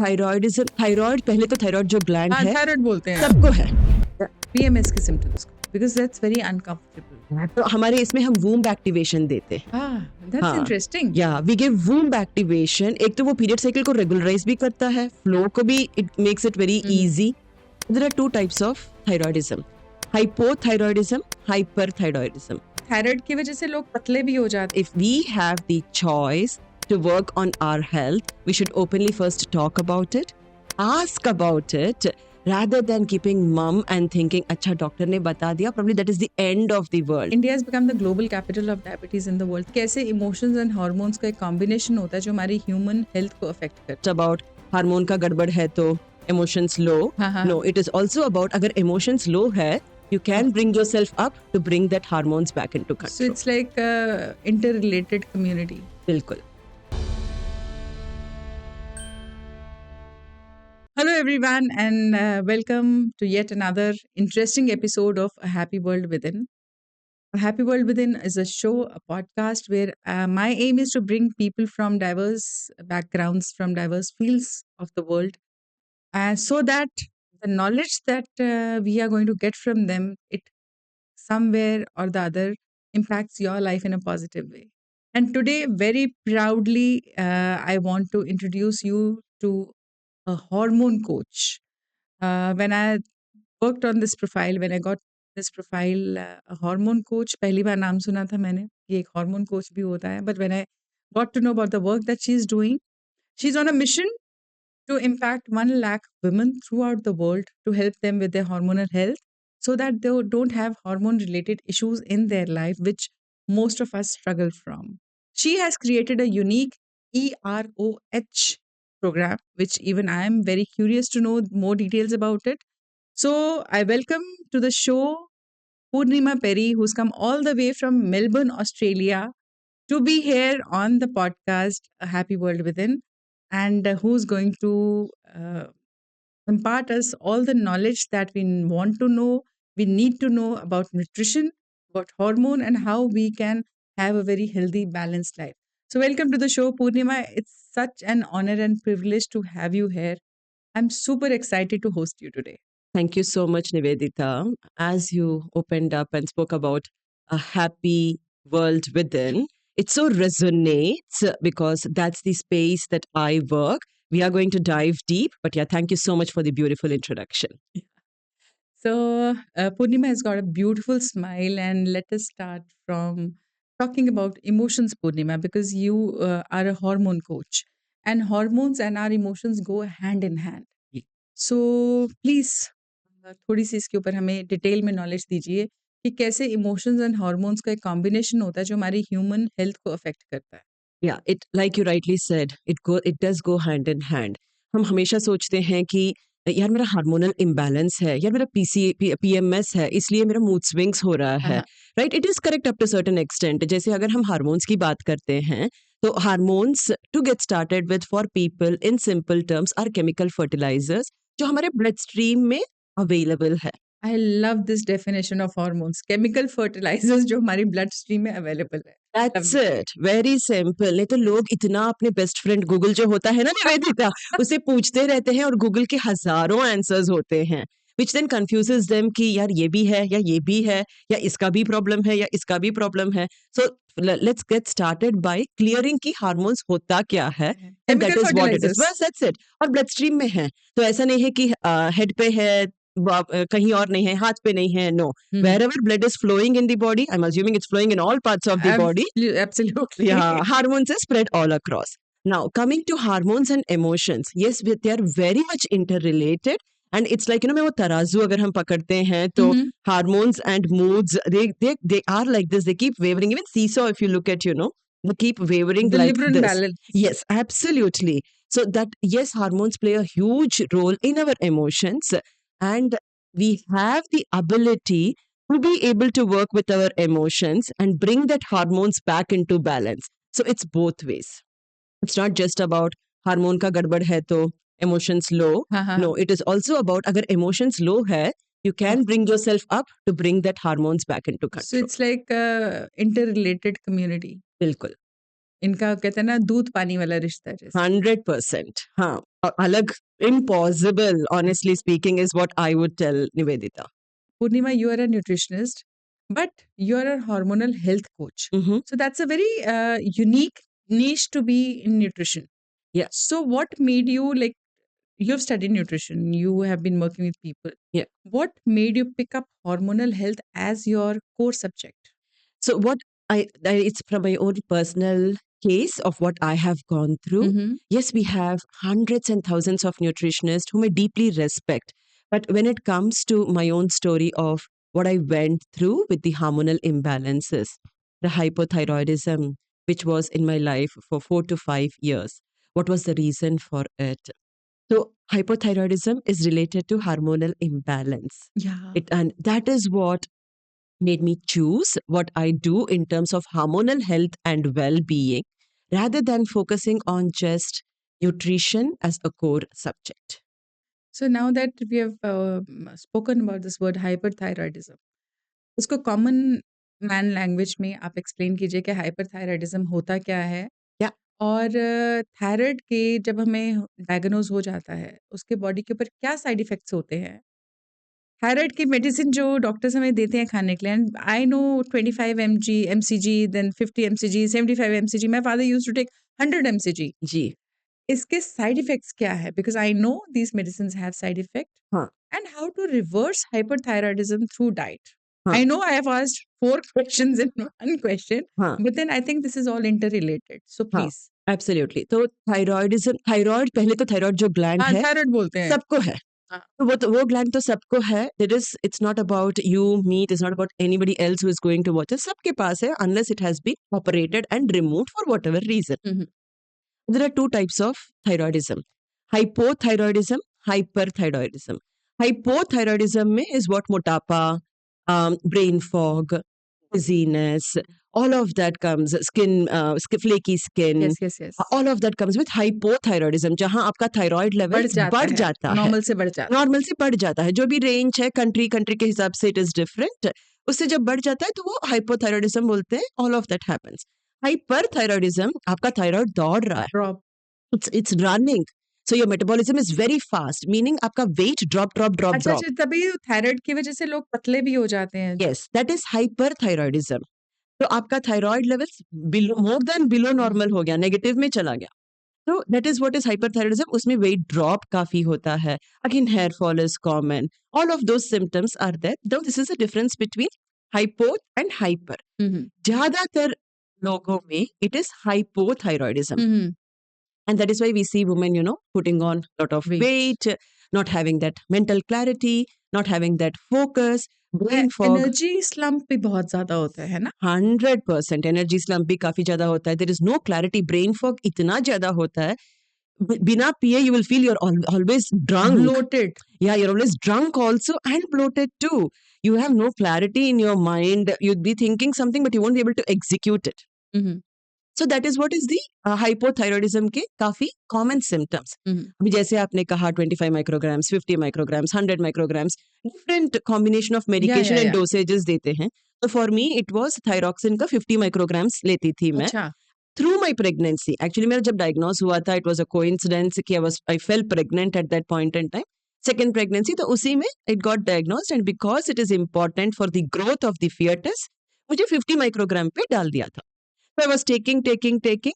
Thyroidism, thyroid पहले तो thyroid जो ग्लैंड हाँ है थायराइड बोलते हैं सबको है। पीएमएस के सिम्टम्स को बिकॉज दैट्स वेरी अनकंफर्टेबल। तो हमारे इसमें हम वूम्ब एक्टिवेशन देते हैं। दैट्स हाँ इंटरेस्टिंग। या वी गिव वूम्ब एक्टिवेशन। एक तो वो पीरियड साइकिल को रेगुलराइज भी करता है, फ्लो को भी it makes it very easy. There are two types of thyroidism, hypothyroidism, hyperthyroidism. Thyroid की वजह से लोग पतले भी हो जाते If we have the choice to work on our health, we should openly first talk about it, ask about it, rather than keeping mum and thinking, अच्छा doctor ने बता दिया, probably that is the end of the world. India has become the global capital of diabetes in the world। कैसे emotions and hormones का एक combination होता है जो हमारी ह्यूमन हेल्थ को अफेक्ट करता It's about हार्मोन का गड़बड़ है तो emotions low. हाँ। No, it is also about अगर emotions low है, you can bring yourself up to bring that hormones back into है। सो control. It's like interrelated community. बिल्कुल. Hello, everyone, and welcome to yet another interesting episode of A Happy World Within. A Happy World Within is a show, a podcast where my aim is to bring people from diverse backgrounds, from diverse fields of the world, so that the knowledge that we are going to get from them, it somewhere or the other impacts your life in a positive way. And today, very proudly, I want to introduce you to a hormone coach. When I worked on this profile, when I got this profile, a hormone coach, पहली बार नाम सुना था मैंने, ये एक hormone coach भी होता है. But when I got to know about the work that she's doing, she's on a mission to impact 1 lakh women throughout the world to help them with their hormonal health so that they don't have hormone related issues in their life, which most of us struggle from. She has created a unique EROH program, which even I am very curious to know more details about it. So I welcome to the show Purnima Perry, who's come all the way from Melbourne, Australia, to be here on the podcast A Happy World Within, and who's going to impart us all the knowledge that we want to know, we need to know about nutrition, about hormone, and how we can have a very healthy, balanced life. So, welcome to the show, Purnima. It's such an honor and privilege to have you here. I'm super excited to host you today. Thank you so much, Nivedita. As you opened up and spoke about a happy world within, it so resonates because that's the space that I work. We are going to dive deep, but yeah, thank you so much for the beautiful introduction. So, Purnima has got a beautiful smile, and let us start from talking about emotions, Purnima, because you are a hormone coach, and hormones and our emotions go hand in hand. Yeah. So, please, थोड़ी सी इसके ऊपर हमें detail में knowledge दीजिए कि कैसे emotions and hormones का एक कॉम्बिनेशन होता है जो हमारी ह्यूमन हेल्थ को अफेक्ट करता है। Yeah, it like you rightly said, it does go hand in hand. हम हमेशा सोचते हैं कि यार मेरा हार्मोनल इम्बैलेंस है, यार मेरा पीएमएस है, इसलिए मेरा मूड स्विंग्स हो रहा है, right? It is correct up to certain extent. जैसे अगर हम हार्मोन्स की बात करते हैं तो hormones to get started with for people in simple terms are chemical fertilisers जो हमारे ब्लड स्ट्रीम में अवेलेबल है। I love this definition of hormones. Chemical fertilizers जो हमारी blood stream में available है. That's it. Very simple. नहीं तो लोग इतना अपने बेस्ट फ्रेंड गूगल जो होता है ना निवेदिता, उसे पूछते रहते हैं और गूगल के हजारों आंसर्स होते हैं, which then confuses them कि यार ये भी है या ये भी है या इसका भी प्रॉब्लम है या इसका भी प्रॉब्लम है. So let's get started by clearing कि हार्मोन्स होता क्या है and that Chemical is what it is. fertilizers. बस that's it. और ब्लड स्ट्रीम में है तो ऐसा नहीं है कि हेड पे है कहीं और नहीं है, हाथ पे नहीं है. No, wherever blood is flowing in the body, I'm assuming it's flowing in all parts of the body. Absolutely. Yeah, hormones are spread all across. Now, coming to hormones and emotions, yes, they are very much interrelated. And it's like, मैं वो तराजू अगर हम पकड़ते हैं तो hormones and moods, they are like this. They keep wavering. Even seesaw, if you look at, they keep wavering The like Libran this. balance. Yes, absolutely. So that, yes, hormones play a huge role in our emotions. And we have the ability to be able to work with our emotions and bring that hormones back into balance. So it's both ways. It's not just about hormone का गड़बड़ है तो emotions low. No, it is also about अगर emotions low है, you can bring yourself up to bring that hormones back into control. So it's like a interrelated community. बिल्कुल. इनका कहते हैं ना दूध पानी वाला रिश्ता जैसे. 100%. हाँ. Alag, impossible, honestly speaking, is what I would tell Nivedita. Purnima, you are a nutritionist, but you are a hormonal health coach. Mm-hmm. So that's a very unique niche to be in nutrition. Yeah. So what made you like, you've studied nutrition, you have been working with people. Yeah. What made you pick up hormonal health as your core subject? So what it's from my own personal case of what I have gone through. Mm-hmm. Yes, we have hundreds and thousands of nutritionists whom I deeply respect. But when it comes to my own story of what I went through with the hormonal imbalances, the hypothyroidism, which was in my life for 4 to 5 years, what was the reason for it? So, hypothyroidism is related to hormonal imbalance. Yeah. And that is what made me choose what I do in terms of hormonal health and well being rather than focusing on just nutrition as a core subject. So now that we have spoken about this word hyperthyroidism, उसको common man language में आप explain कीजिए कि hyperthyroidism होता क्या है Yeah. और thyroid के जब हमें डायग्नोज हो जाता है उसके बॉडी के ऊपर क्या साइड इफेक्ट्स होते हैं थायराइड की मेडिसिन जो डॉक्टर्स हमें देते हैं खाने के लिए and I know 25 mg then 50 mg 75 mg my father used to take 100 mg जी इसके साइड इफेक्ट्स क्या है because I know these medicine have side effect हाँ and how to reverse hyperthyroidism through diet. Huh. I know I have asked 4 questions in one question, हाँ but then I think this is all interrelated. So हाँ please. Absolutely तो thyroid पहले तो thyroid जो gland हाँ, है thyroid बोलते हैं। सबको है हाँ। तो वो ग्लैंड तो सबको है it's not about you me it is not about anybody else who is going to watch सबके पास है unless it has been operated and removed for whatever reason Mhm. there are two types of thyroidism hypothyroidism hyperthyroidism hypothyroidism में is what motapa brain fog dizziness all of that comes flaky skin Yes, yes, yes. all of that comes with hypothyroidism जहां आपका thyroid level बढ़ जाता है normal से बढ़ जाता है नॉर्मल से बढ़ जाता है जो भी रेंज है कंट्री के हिसाब से इट इज डिफरेंट उससे जब बढ़ जाता है तो वो हाइपोथायरॉयडिज्म बोलते हैं all of that happens hyperthyroidism आपका थायराइड दौड़ रहा है drop it's running so your metabolism is very fast meaning आपका weight drop अच्छा अच्छा तभी थायराइड की वजह से लोग पतले भी हो जाते हैं yes that is hyperthyroidism तो आपका thyroid levels more than below normal हो गया नेगेटिव में चला गया तो that is what is hyperthyroidism उसमें वेट ड्रॉप काफी होता है again hair fall is common all of those symptoms are there though this is a difference between hypo and hyper ज्यादातर लोगों में it is hypothyroidism and that is why we see women putting on a lot of weight not having that mental clarity not having that focus brain fog energy slump भी बहुत ज्यादा होता है ना 100% energy slump भी काफी ज्यादा होता है there is no clarity brain fog इतना ज्यादा होता है बिना पिए you will feel you're always drunk bloated yeah you're always drunk also and bloated too you have no clarity in your mind you'd be thinking something but you won't be able to execute it so that is what is the hypothyroidism के काफी common symptoms अभी जैसे आपने कहा 25 micrograms 50 micrograms 100 micrograms different combination of medication and dosages देते हैं तो for me it was thyroxine का 50 micrograms लेती थी मैं अच्छा through my pregnancy actually मेरा जब diagnose हुआ था it was a coincidence कि I fell pregnant at that point in time second pregnancy तो उसी में it got diagnosed and because it is important for the growth of the fetus मुझे 50 microgram पे डाल दिया था So I was taking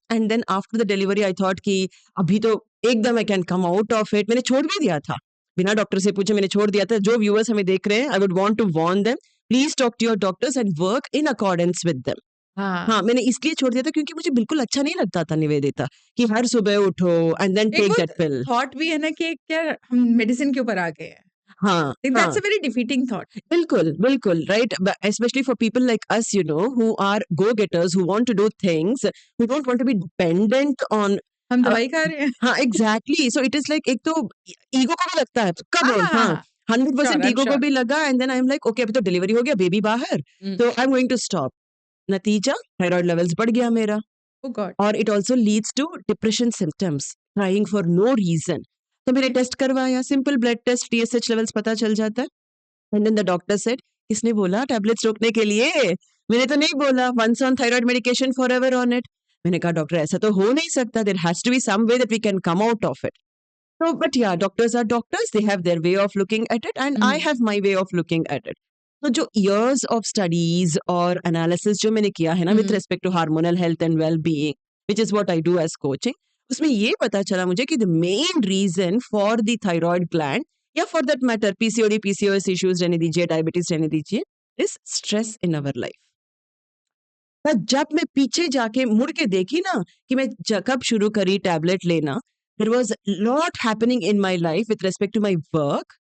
and then after the delivery I thought कि अभी तो एकदम I can come out of it मैंने छोड़ भी दिया था बिना डॉक्टर से पूछे मैंने छोड़ दिया था जो व्यूअर्स हमें देख रहे हैं I would want to warn them please talk to your doctors and work in accordance with them हाँ मैंने इसलिए छोड़ दिया था क्योंकि मुझे बिल्कुल अच्छा नहीं लगता था निवेदिता कि हर सुबह उठो and then take that pill thought भी है ना कि क्या हम मेडिसिन के ऊपर आ गए हैं हाँ that's a very defeating thought बिल्कुल right but especially for people like us who are go getters who want to do things who don't want to be dependent on हम दवाई खा रहे हैं हाँ exactly so it is like एक तो ego को भी लगता है कब हाँ 100% ईगो को भी लगा and then I am like okay अभी तो डिलीवरी हो गया बेबी बाहर तो I am going to stop नतीजा थायराइड लेवल्स बढ़ गया मेरा और it also leads to depression symptoms crying for no reason तो मैंने टेस्ट करवाया simple blood test TSH levels पता चल जाता है and then the doctor said किसने बोला टैबलेट्स रोकने के लिए मैंने तो नहीं बोला once on thyroid medication for ever on it मैंने कहा डॉक्टर ऐसा तो हो नहीं सकता there has to be some way that we can come out of it So, but yeah, doctors are doctors. They have their way of looking at it, and I have my way of looking at it. So, जो years of studies or analysis जो मैंने किया है ना with respect to hormonal health and well-being, which is what I do as coaching, उसमें ये पता चला मुझे कि the main reason for the thyroid gland या for that matter PCOD, PCOS issues रहने दीजिए, diabetes रहने दीजिए, is stress in our life. पर जब मैं पीछे जाके मुड़ के देखी ना कि मैं कब शुरू करी टैबलेट लेना, there was lot happening in my life with respect to my work.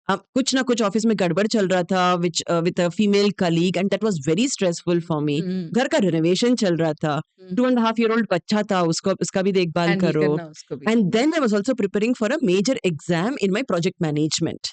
कुछ ना कुछ ऑफिस में गड़बड़ चल रहा था which with a female colleague and that was very stressful for me. घर का रिनोवेशन चल रहा था, 2.5 year old बच्चा था, उसको उसका भी देखभाल हैंडल करो. करना उसको भी. And then I was also preparing for a major exam in my project management.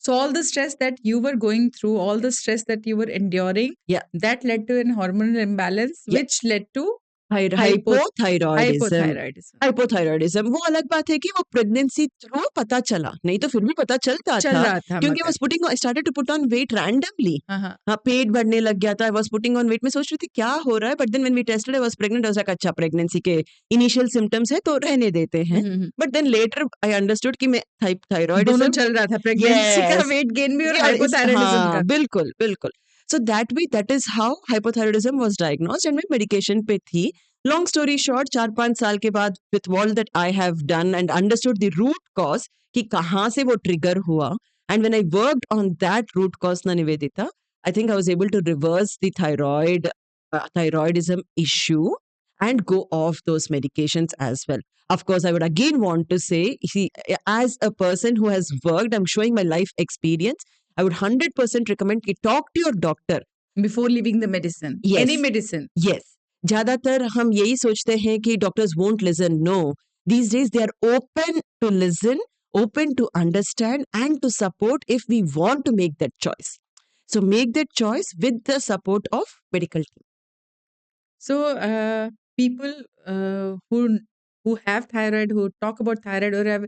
So all the stress that you were going through, all the stress that you were enduring, Yeah. that led to an hormonal imbalance, Yeah. which led to hypothyroidism. hypothyroidism. Hypothyroidism वो अलग बात है कि वो pregnancy through पता चला, नहीं तो फिर भी पता चलता चल था रहा था क्योंकि मगर. Was putting I started to put on weight randomly. हाँ, हाँ. हाँ, पेट बढ़ने लग गया था, I was putting on weight. मैं सोच रही थी क्या हो रहा है, but then when we tested I was pregnant. I was like अच्छा प्रेगनेंसी के इनिशियल सिम्टम्स है तो रहने देते हैं. But then later I understood कि मैं दोनों थायराइडिज्म. चल रहा था, प्रेगनेंसी का Yes. वेट गेन भी और Yeah, हाइपोथायराइडिज्म का. हाँ, बिल्कुल, बिल्कुल. So that is how hypothyroidism was diagnosed and मैं medication पे थी. Long story short, 4-5 साल के बाद with all that I have done and understood the root cause कि कहाँ से वो trigger हुआ, and when I worked on that root cause ना Nivedita, I think I was able to reverse the thyroidism issue and go off those medications as well. Of course, I would again want to say, see, as a person who has worked, I'm showing my life experience. I would 100% recommend कि talk to your doctor. Before leaving the medicine. Yes. Any medicine. Yes. ज्यादातर हम यही सोचते हैं कि doctors won't listen. No. These days they are open to listen, open to understand and to support if we want to make that choice. So make that choice with the support of medical team. So people who have thyroid, who talk about thyroid, or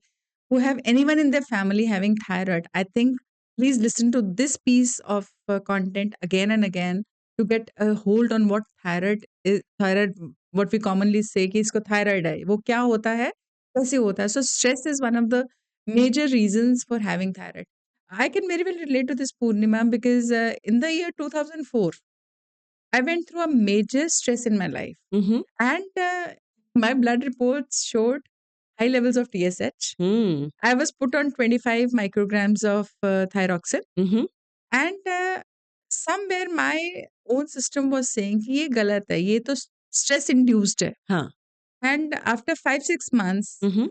who have anyone in their family having thyroid, I think please listen to this piece of content again and again to get a hold on what thyroid is. Thyroid, what we commonly say कि इसको thyroid है, वो क्या होता है, कैसे होता है. So stress is one of the major reasons for having thyroid. I can very well relate to this, Purnima, because in the year 2004, I went through a major stress in my life, Mm-hmm. and my blood reports showed high levels of TSH. Mm. I was put on 25 micrograms of thyroxine, Mm-hmm. and somewhere my own system was saying कि ये गलत है, ये तो stress induced है. हाँ. And after 5-6 months, Mm-hmm.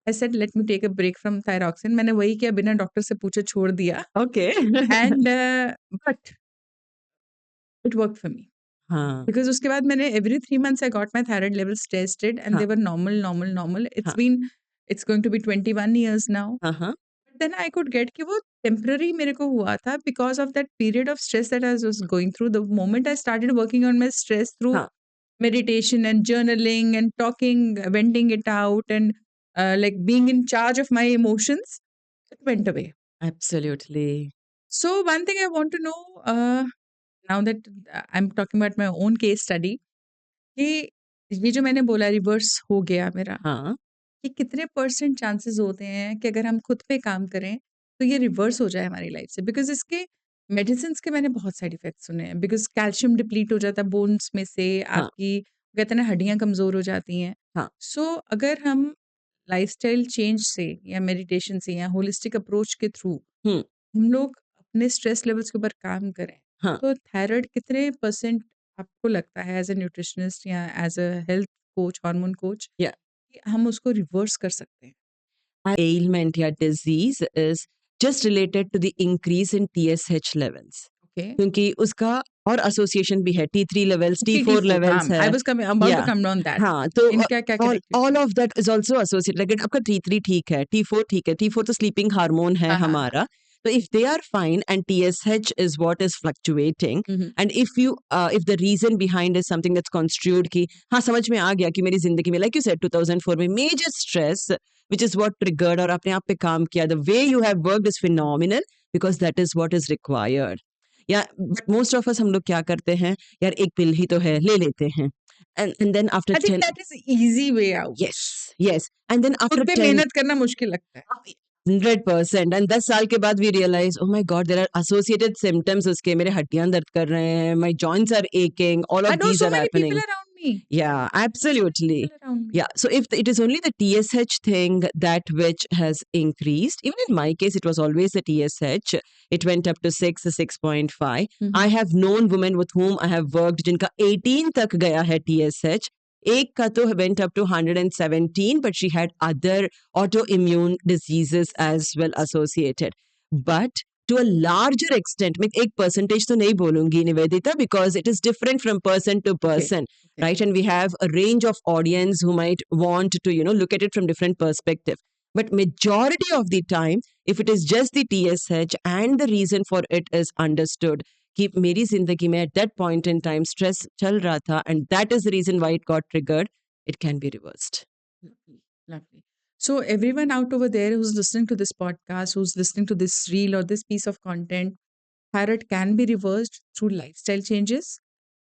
I said let me take a break from thyroxine. मैंने वही किया, बिना डॉक्टर से पूछे छोड़ दिया. Okay. And but it worked for me. हाँ. Because उसके बाद मैंने every 3 months I got my thyroid levels tested and they हाँ. were normal. हाँ. It's going to be 21 years now. Uh-huh. But then I could get कि वो temporary मेरे को हुआ था because of that period of stress that I was going through. The moment I started working on my stress through हाँ. meditation and journaling and talking, venting it out, and like being in charge of my emotions, it went away. Absolutely. So one thing I want to know, now that I'm talking about my own case study, कि ये जो मैंने बोला reverse हो गया मेरा, हाँ. कि कितने परसेंट चांसेस होते हैं कि अगर हम खुद पे काम करें तो ये रिवर्स हो जाए हमारी लाइफ से. बिकॉज इसके मेडिसिन के मैंने बहुत साइड इफेक्ट्स सुने हैं. बिकॉज कैल्शियम डिप्लीट हो जाता है बोन्स में से, हाँ. आपकी कहते हैं ना हड्डियां कमजोर हो जाती हैं. हाँ. सो अगर हम लाइफस्टाइल चेंज से या मेडिटेशन से या होलिस्टिक अप्रोच के थ्रू हम्म. हम लोग अपने स्ट्रेस लेवल्स के ऊपर काम करें, हाँ. तो थायराइड कितने परसेंट आपको लगता है एज अ न्यूट्रिशनिस्ट या as a health coach, hormone coach, Yeah. कि हम उसको रिवर्स कर सकते हैं? Ailment या disease is just related to the increase in TSH levels. Okay. क्योंकि उसका और association भी है, T3 levels, T4 T4, levels हाँ, है. I was about to Yeah. come on that. हाँ, तो इनका क्या connectivity all है? of that is also associated. Like आपका T3 ठीक है, T4 ठीक है. T4 तो sleeping hormone है हाँ, हाँ, हाँ. हमारा. So if they are fine and TSH is what is fluctuating, hmm. and if the reason behind is something that's construed कि हाँ समझ में आ गया कि मेरी जिंदगी में like you said 2004 में major stress which is what triggered और अपने आप पे काम किया, the way you have worked is phenomenal because that is what is required. Yeah, but most of us हम लोग क्या करते हैं, यार एक पिल ही तो है ले लेते हैं, and then after I think 10 that is the easy way out. yes, yes. And then खुद after पे 10, मेहनत करना मुश्किल लगता है. 100%, एंड 10 साल के बाद we realise oh my god there are associated symptoms उसके, मेरे हड्डियां दर्द कर रहे हैं, my joints are aching, all I of know these so are many people happening. around me. Yeah, absolutely. People around me. Yeah, so if it is only the TSH thing that which has increased, even in my case, it was always the TSH. It went up to 6, 6.5. I have known women with whom I have worked जिनका 18 तक गया है TSH. एक का तो went up to 117, but she had other autoimmune diseases as well associated. But to a larger extent, मैं एक percentage तो नहीं बोलूंगी Nivedita, because it is different from person to person. Okay. Right, and we have a range of audience who might want to look at it from different perspective, but majority of the time if it is just the TSH and the reason for it is understood कि मेरी जिंदगी में at that point in time stress चल रहा था and that is the reason why it got triggered, it can be reversed. Lovely, lovely. So, everyone out over there who's listening to this podcast, who's listening to this reel or this piece of content, thyroid can be reversed through lifestyle changes,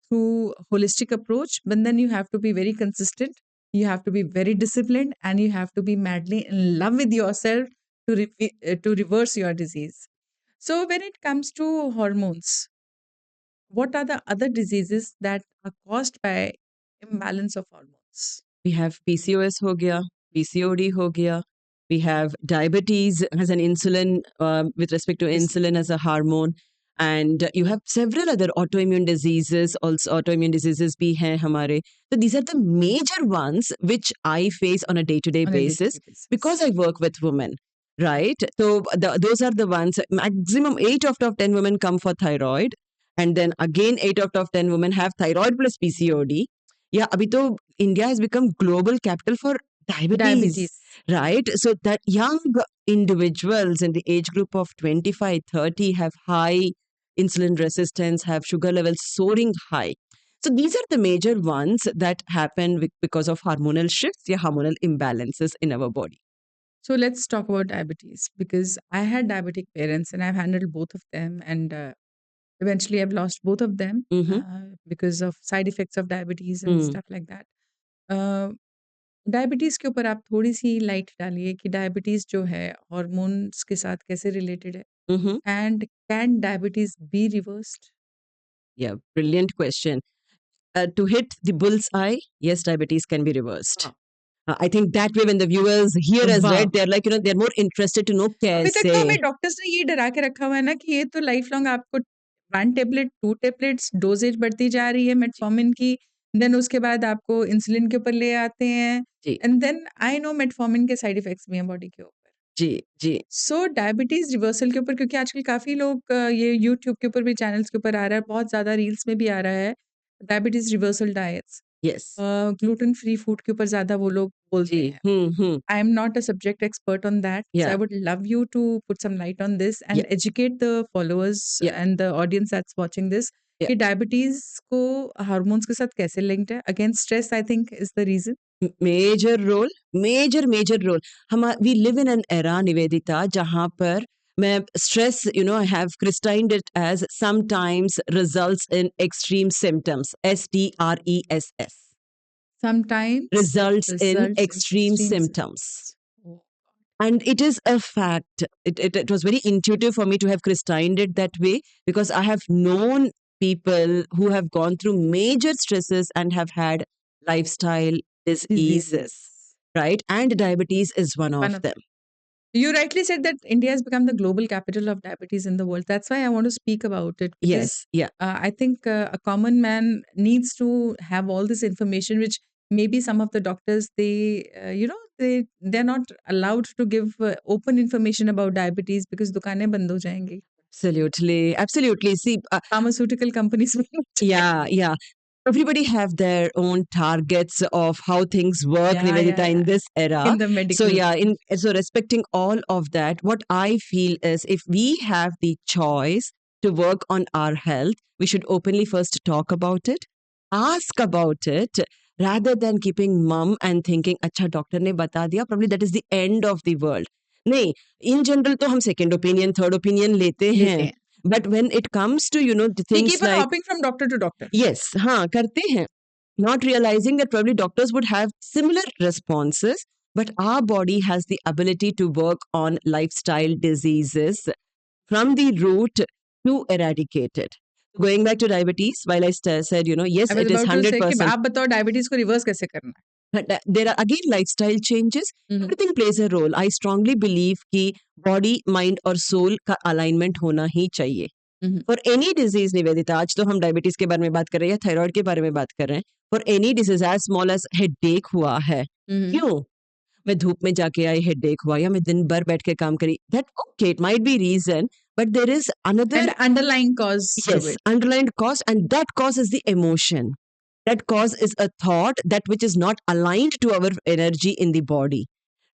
through holistic approach, but then you have to be very consistent, you have to be very disciplined, and you have to be madly in love with yourself to reverse your disease. So, when it comes to hormones, what are the other diseases that are caused by imbalance of hormones? We have PCOS ho gaya, PCOD ho gaya. We have diabetes as an insulin, with respect to Yes. insulin as a hormone. And you have several other autoimmune diseases, also autoimmune diseases bhi hain hamare. So these are the major ones which I face on a day-to-day On a basis day-to-day basis. because I work with women, right? So those are the ones, maximum 8 out of 10 women come for thyroid. And then again, 8 out of 10 women have thyroid plus PCOD. Yeah, abhi to India has become global capital for diabetes, right? So that young individuals in the age group of 25, 30 have high insulin resistance, have sugar levels soaring high. So these are the major ones that happen because of hormonal shifts, yeah, hormonal imbalances in our body. So let's talk about diabetes because I had diabetic parents and I've handled both of them, and eventually I've lost both of them because of side effects of diabetes and stuff like that. Diabetes के ऊपर आप थोड़ी सी light डालिए कि diabetes जो है hormones के साथ कैसे रिलेटेड है and can diabetes be reversed. Yeah, brilliant question. To hit the bull's eye, yes, diabetes can be reversed. I think that way when the viewers hear us, Wow. right, they're like, they're more interested to know अभी तक तो कैसे. हमें doctors ने ये डरा के रखा हुआ है ना कि ये तो लाइफ लॉन्ग आपको 1 टेबलेट 2 टेबलेट्स डोजेज बढ़ती जा रही है मेटफॉर्मिन की, देन उसके बाद आपको इंसुलिन के ऊपर ले आते हैं, जी and then I know metformin के साइड इफेक्ट्स भी हैं बॉडी के ऊपर. जी जी सो डायबिटीज रिवर्सल के ऊपर क्योंकि आजकल काफ़ी लोग ये यूट्यूब के ऊपर भी चैनल्स के ऊपर आ रहा है, बहुत ज़्यादा रील्स में भी आ रहा है, diabetes reversal diets, yes gluten free food के ऊपर ज़्यादा वो लोग बोलते जी हैं. I am not a subject expert on that. So I Yeah. would love you to put some light on this and Yeah. educate the followers Yeah. and the audience that's watching this. Yeah. कि diabetes को hormones के साथ कैसे linked है. Again stress I think is the reason. major role. We live in an era, Nivedita, जहाँ पर मैं stress, I have christened it as sometimes results in extreme symptoms. STRESS. Sometimes Results in results extreme symptoms. And it is a fact. It was very intuitive for me to have christened it that way because I have known people who have gone through major stresses and have had lifestyle diseases, right? And diabetes is one of them. You rightly said that India has become the global capital of diabetes in the world. That's why I want to speak about it. Yes, yeah. I think a common man needs to have all this information, which maybe some of the doctors, they're not allowed to give open information about diabetes because दुकानें बंद हो जाएंगी. Absolutely. See, Pharmaceutical companies. yeah. Everybody have their own targets of how things work, Nivedita, in this era. In the medical. So respecting all of that, what I feel is if we have the choice to work on our health, we should openly first talk about it, ask about it, rather than keeping mum and thinking, अच्छा doctor ने बता दिया, probably that is the end of the world. नहीं, in general तो हम second opinion, third opinion लेते हैं. But when it comes to, the things keep on like hopping from doctor to doctor. Yes, हाँ करते हैं. Not realizing that probably doctors would have similar responses, but our body has the ability to work on lifestyle diseases from the root to eradicate it. Going back to diabetes, while I said, yes, I was it is about to say कि 100%. आप बताओ diabetes को reverse कैसे करना है? But there are again lifestyle changes. Mhm. Everything plays a role. I strongly believe कि body, mind और soul का alignment होना ही चाहिए. Mhm. For any disease, Nivedita, आज तो हम डायबिटीज के बारे में बात कर रहे हैं या थायराइड के बारे में बात कर रहे हैं. For any disease as small as headache हुआ है, Mhm. क्यों? मैं धूप में जाके आई, हेडेक हुआ, या मैं दिन भर बैठ के काम करी. That okay, it might be reason, but there is another And underlying cause to yes it. underlying cause, and that cause is the emotion. That cause is a thought that which is not aligned to our energy in the body,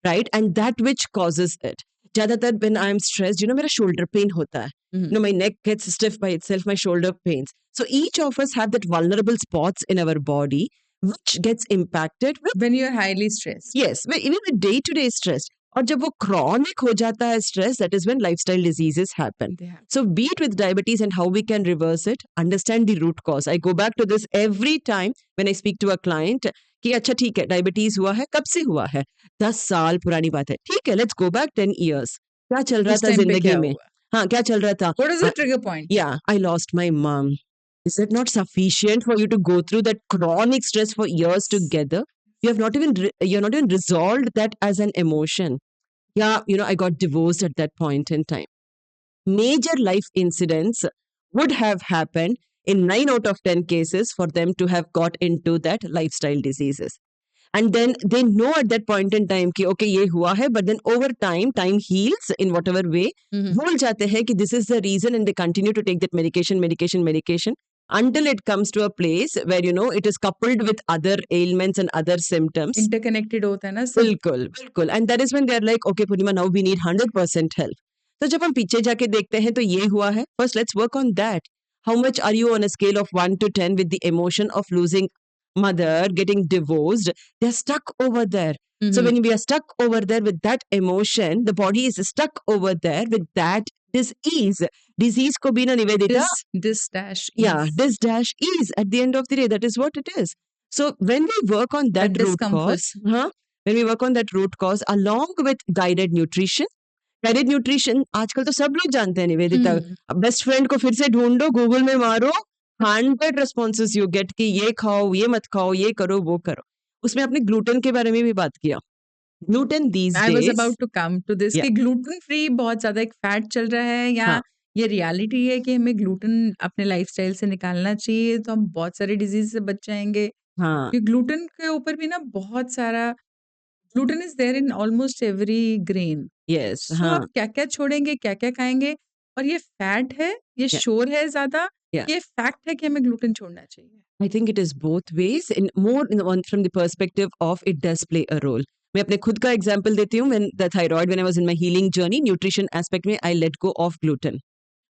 right? And that which causes it. ज्यादातर when I am stressed, मेरा shoulder pain होता है. Mhm. My neck gets stiff by itself, my shoulder pains. So each of us have that vulnerable spots in our body which gets impacted with When you are highly stressed. yes, even with day-to-day stress. और जब वो chronic हो जाता है stress, that is when lifestyle diseases happen. They have. So be it with diabetes and how we can reverse it, understand the root cause. I go back to this every time when I speak to a client कि अच्छा ठीक है, diabetes हुआ है, कब से हुआ है? 10 साल पुरानी बात है. ठीक है, let's go back 10 years. क्या चल रहा उस था टाइम पे जिंदगी क्या में? हुआ? हाँ, क्या चल रहा था? What is the trigger point? Yeah, I lost my mom. Is it not sufficient for you to go through that chronic stress for years together? You have not even you're not even resolved that as an emotion. Yeah, I got divorced at that point in time. Major life incidents would have happened in 9 out of 10 cases for them to have got into that lifestyle diseases. And then they know at that point in time कि okay ये हुआ है, but then over time heals in whatever way. Mhm. भूल जाते हैं कि this is the reason, and they continue to take that medication until it comes to a place where it is coupled with other ailments and other symptoms. Interconnected होता है ना सब. बिल्कुल. And that is when they are like, okay Purnima, now we need 100% help. तो जब हम पीछे जाके देखते हैं तो ये हुआ है. First let's work on that. How much are you on a scale of 1 to 10 with the emotion of losing mother, getting divorced? They're stuck over there. So Mhm. when we are stuck over there with that emotion, the body is stuck over there with that disease. Disease को भी ना Nivedita. This dash Yeah, is. this dash is at the end of the day. That is what it is. So when we work on that root discomfort. cause, when we work on that root cause along with guided nutrition आजकल तो सब लोग जानते हैं Nivedita. Mhm. अब best friend को फिर से ढूंढो, गूगल में मारो, 100 responses you get कि ये खाओ, ये मत खाओ, ये करो, वो करो. उसमें आपने ग्लूटेन के बारे में भी बात किया. Gluten these I was days. about to come to this Yeah. कि gluten free बहुत ज्यादा एक फैट चल रहा है या हाँ. ये रियलिटी है कि हमें ग्लूटेन अपने लाइफस्टाइल से निकालना चाहिए तो हम बहुत सारे डिजीज से बच जाएंगे. हाँ. ये ग्लूटेन के ऊपर भी ना बहुत सारा gluten is there in almost every grain. Yes. So हाँ. आप क्या क्या छोड़ेंगे, क्या क्या खाएंगे, और ये फैट है, ये Yeah. शोर है ज्यादा, Yeah. ये फैक्ट है कि हमें ग्लूटेन छोड़ना चाहिए. I think it is both ways, in more from the perspective of it does play a role. मैं अपने खुद का एग्जाम्पल देती हूँ. when I was in my healing journey, nutrition aspect में I let go of gluten.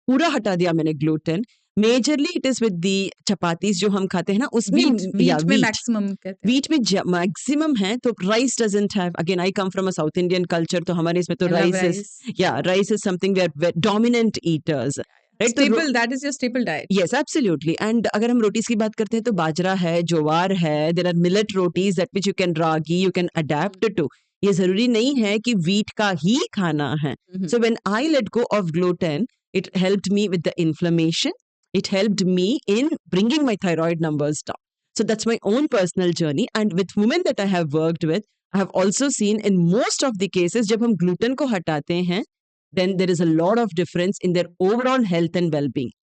पूरा हटा दिया मैंने gluten. Majorly it is with the chapatis जो हम खाते हैं ना, उसमें वीट में मैक्सिमम कहते हैं. wheat में maximum है. तो rice doesn't have, again I come from a South Indian culture, तो हमारे इसमें तो I love rice is, yeah, rice is something we are dominant eaters. Right? तो Staple, that is your staple diet. Yes, absolutely. And अगर हम रोटीज की बात करते हैं तो बाजरा है, ज्वार है, there are millet rotis that which you can ragi, you can adapt to. ये जरूरी नहीं है कि wheat का ही खाना है. Mhm. So when I let go of gluten, it helped me with the inflammation. It helped me in bringing my thyroid numbers down. So that's my own personal journey. And with women that I have worked with, I have also seen in most of the cases, जब हम gluten को हटाते हैं, then there is a lot of difference in their overall health and well-being.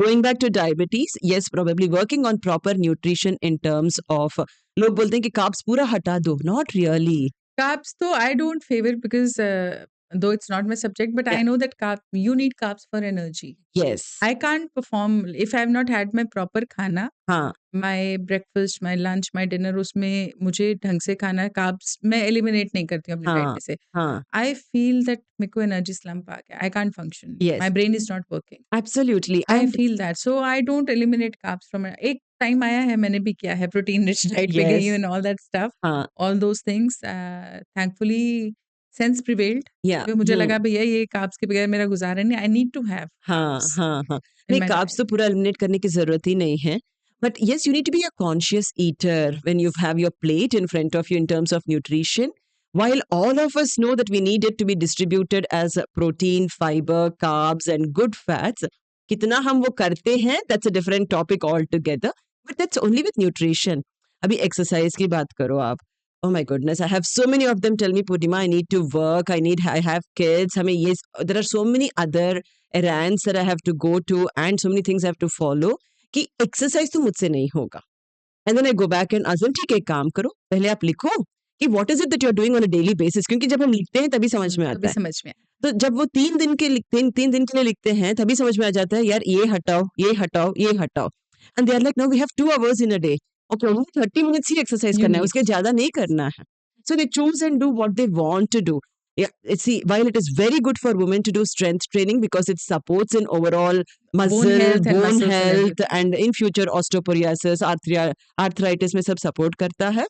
Going back to diabetes, yes, probably working on proper nutrition in terms of लोग बोलते हैं कि carbs पूरा हटा दो. Not really. Carbs though I don't favor because though it's not my subject, but I Yeah. know that you need carbs for energy. Yes. I can't perform if I have not had my proper खाना, हाँ. my breakfast, my lunch, my dinner, उसमें मुझे ढंग से खाना है. Carbs मैं eliminate नहीं करती हूँ अपने डाइट हाँ. में से. हाँ. I feel that मेरे को energy slump आ गया. I can't function. Yes. My brain is not working. Absolutely. I And feel that. So I don't eliminate carbs from it. एक टाइम आया है मैंने भी किया है, प्रोटीन रिच डाइट पे गई yes. हूँ and all that stuff. हाँ. All those things. Thankfully sense prevailed. Yeah. फिर मुझे लगा भैया ये carbs के बगैर मेरा गुजारा नहीं. I need to have हाँ. carbs हाँ. हाँ. in नहीं, my carbs diet. तो पूरा eliminate करने की जरूरत ही नहीं है. But yes, you need to be a conscious eater when you have your plate in front of you in terms of nutrition. while all of us know that we need it to be distributed as protein, fiber, carbs, and good fats, कितना हम वो करते हैं, that's a different topic altogether. But that's only with nutrition. अभी exercise की बात करो आप. Oh my goodness, I have so many of them tell me, Purnima, I need to work, I have kids. हमें ये, there are so many other errands that I have to go to and so many things I have to follow कि exercise तो मुझसे नहीं होगा. And then I go back and ask them, ठीक है, एक काम करो, पहले आप लिखो कि what is it that you're doing on a daily basis, क्योंकि जब हम लिखते हैं तभी समझ में आता तभी है. समझ में तो जब वो 3 दिन के लिए लिखते हैं तभी समझ में आ जाता है, यार ये हटाओ, ये हटाओ, ये हटाओ. And they are like, no, we have 2 hours in a day. Okay, only 30 minutes he exercise You करना है, need. उसके ज़्यादा नहीं करना है. So they choose and do what they want to do. Yeah, see, while it is very good for women to do strength training because it supports in overall muscle, health and bone muscles and health, everything. and in future osteoporosis, arthritis में सब support करता है.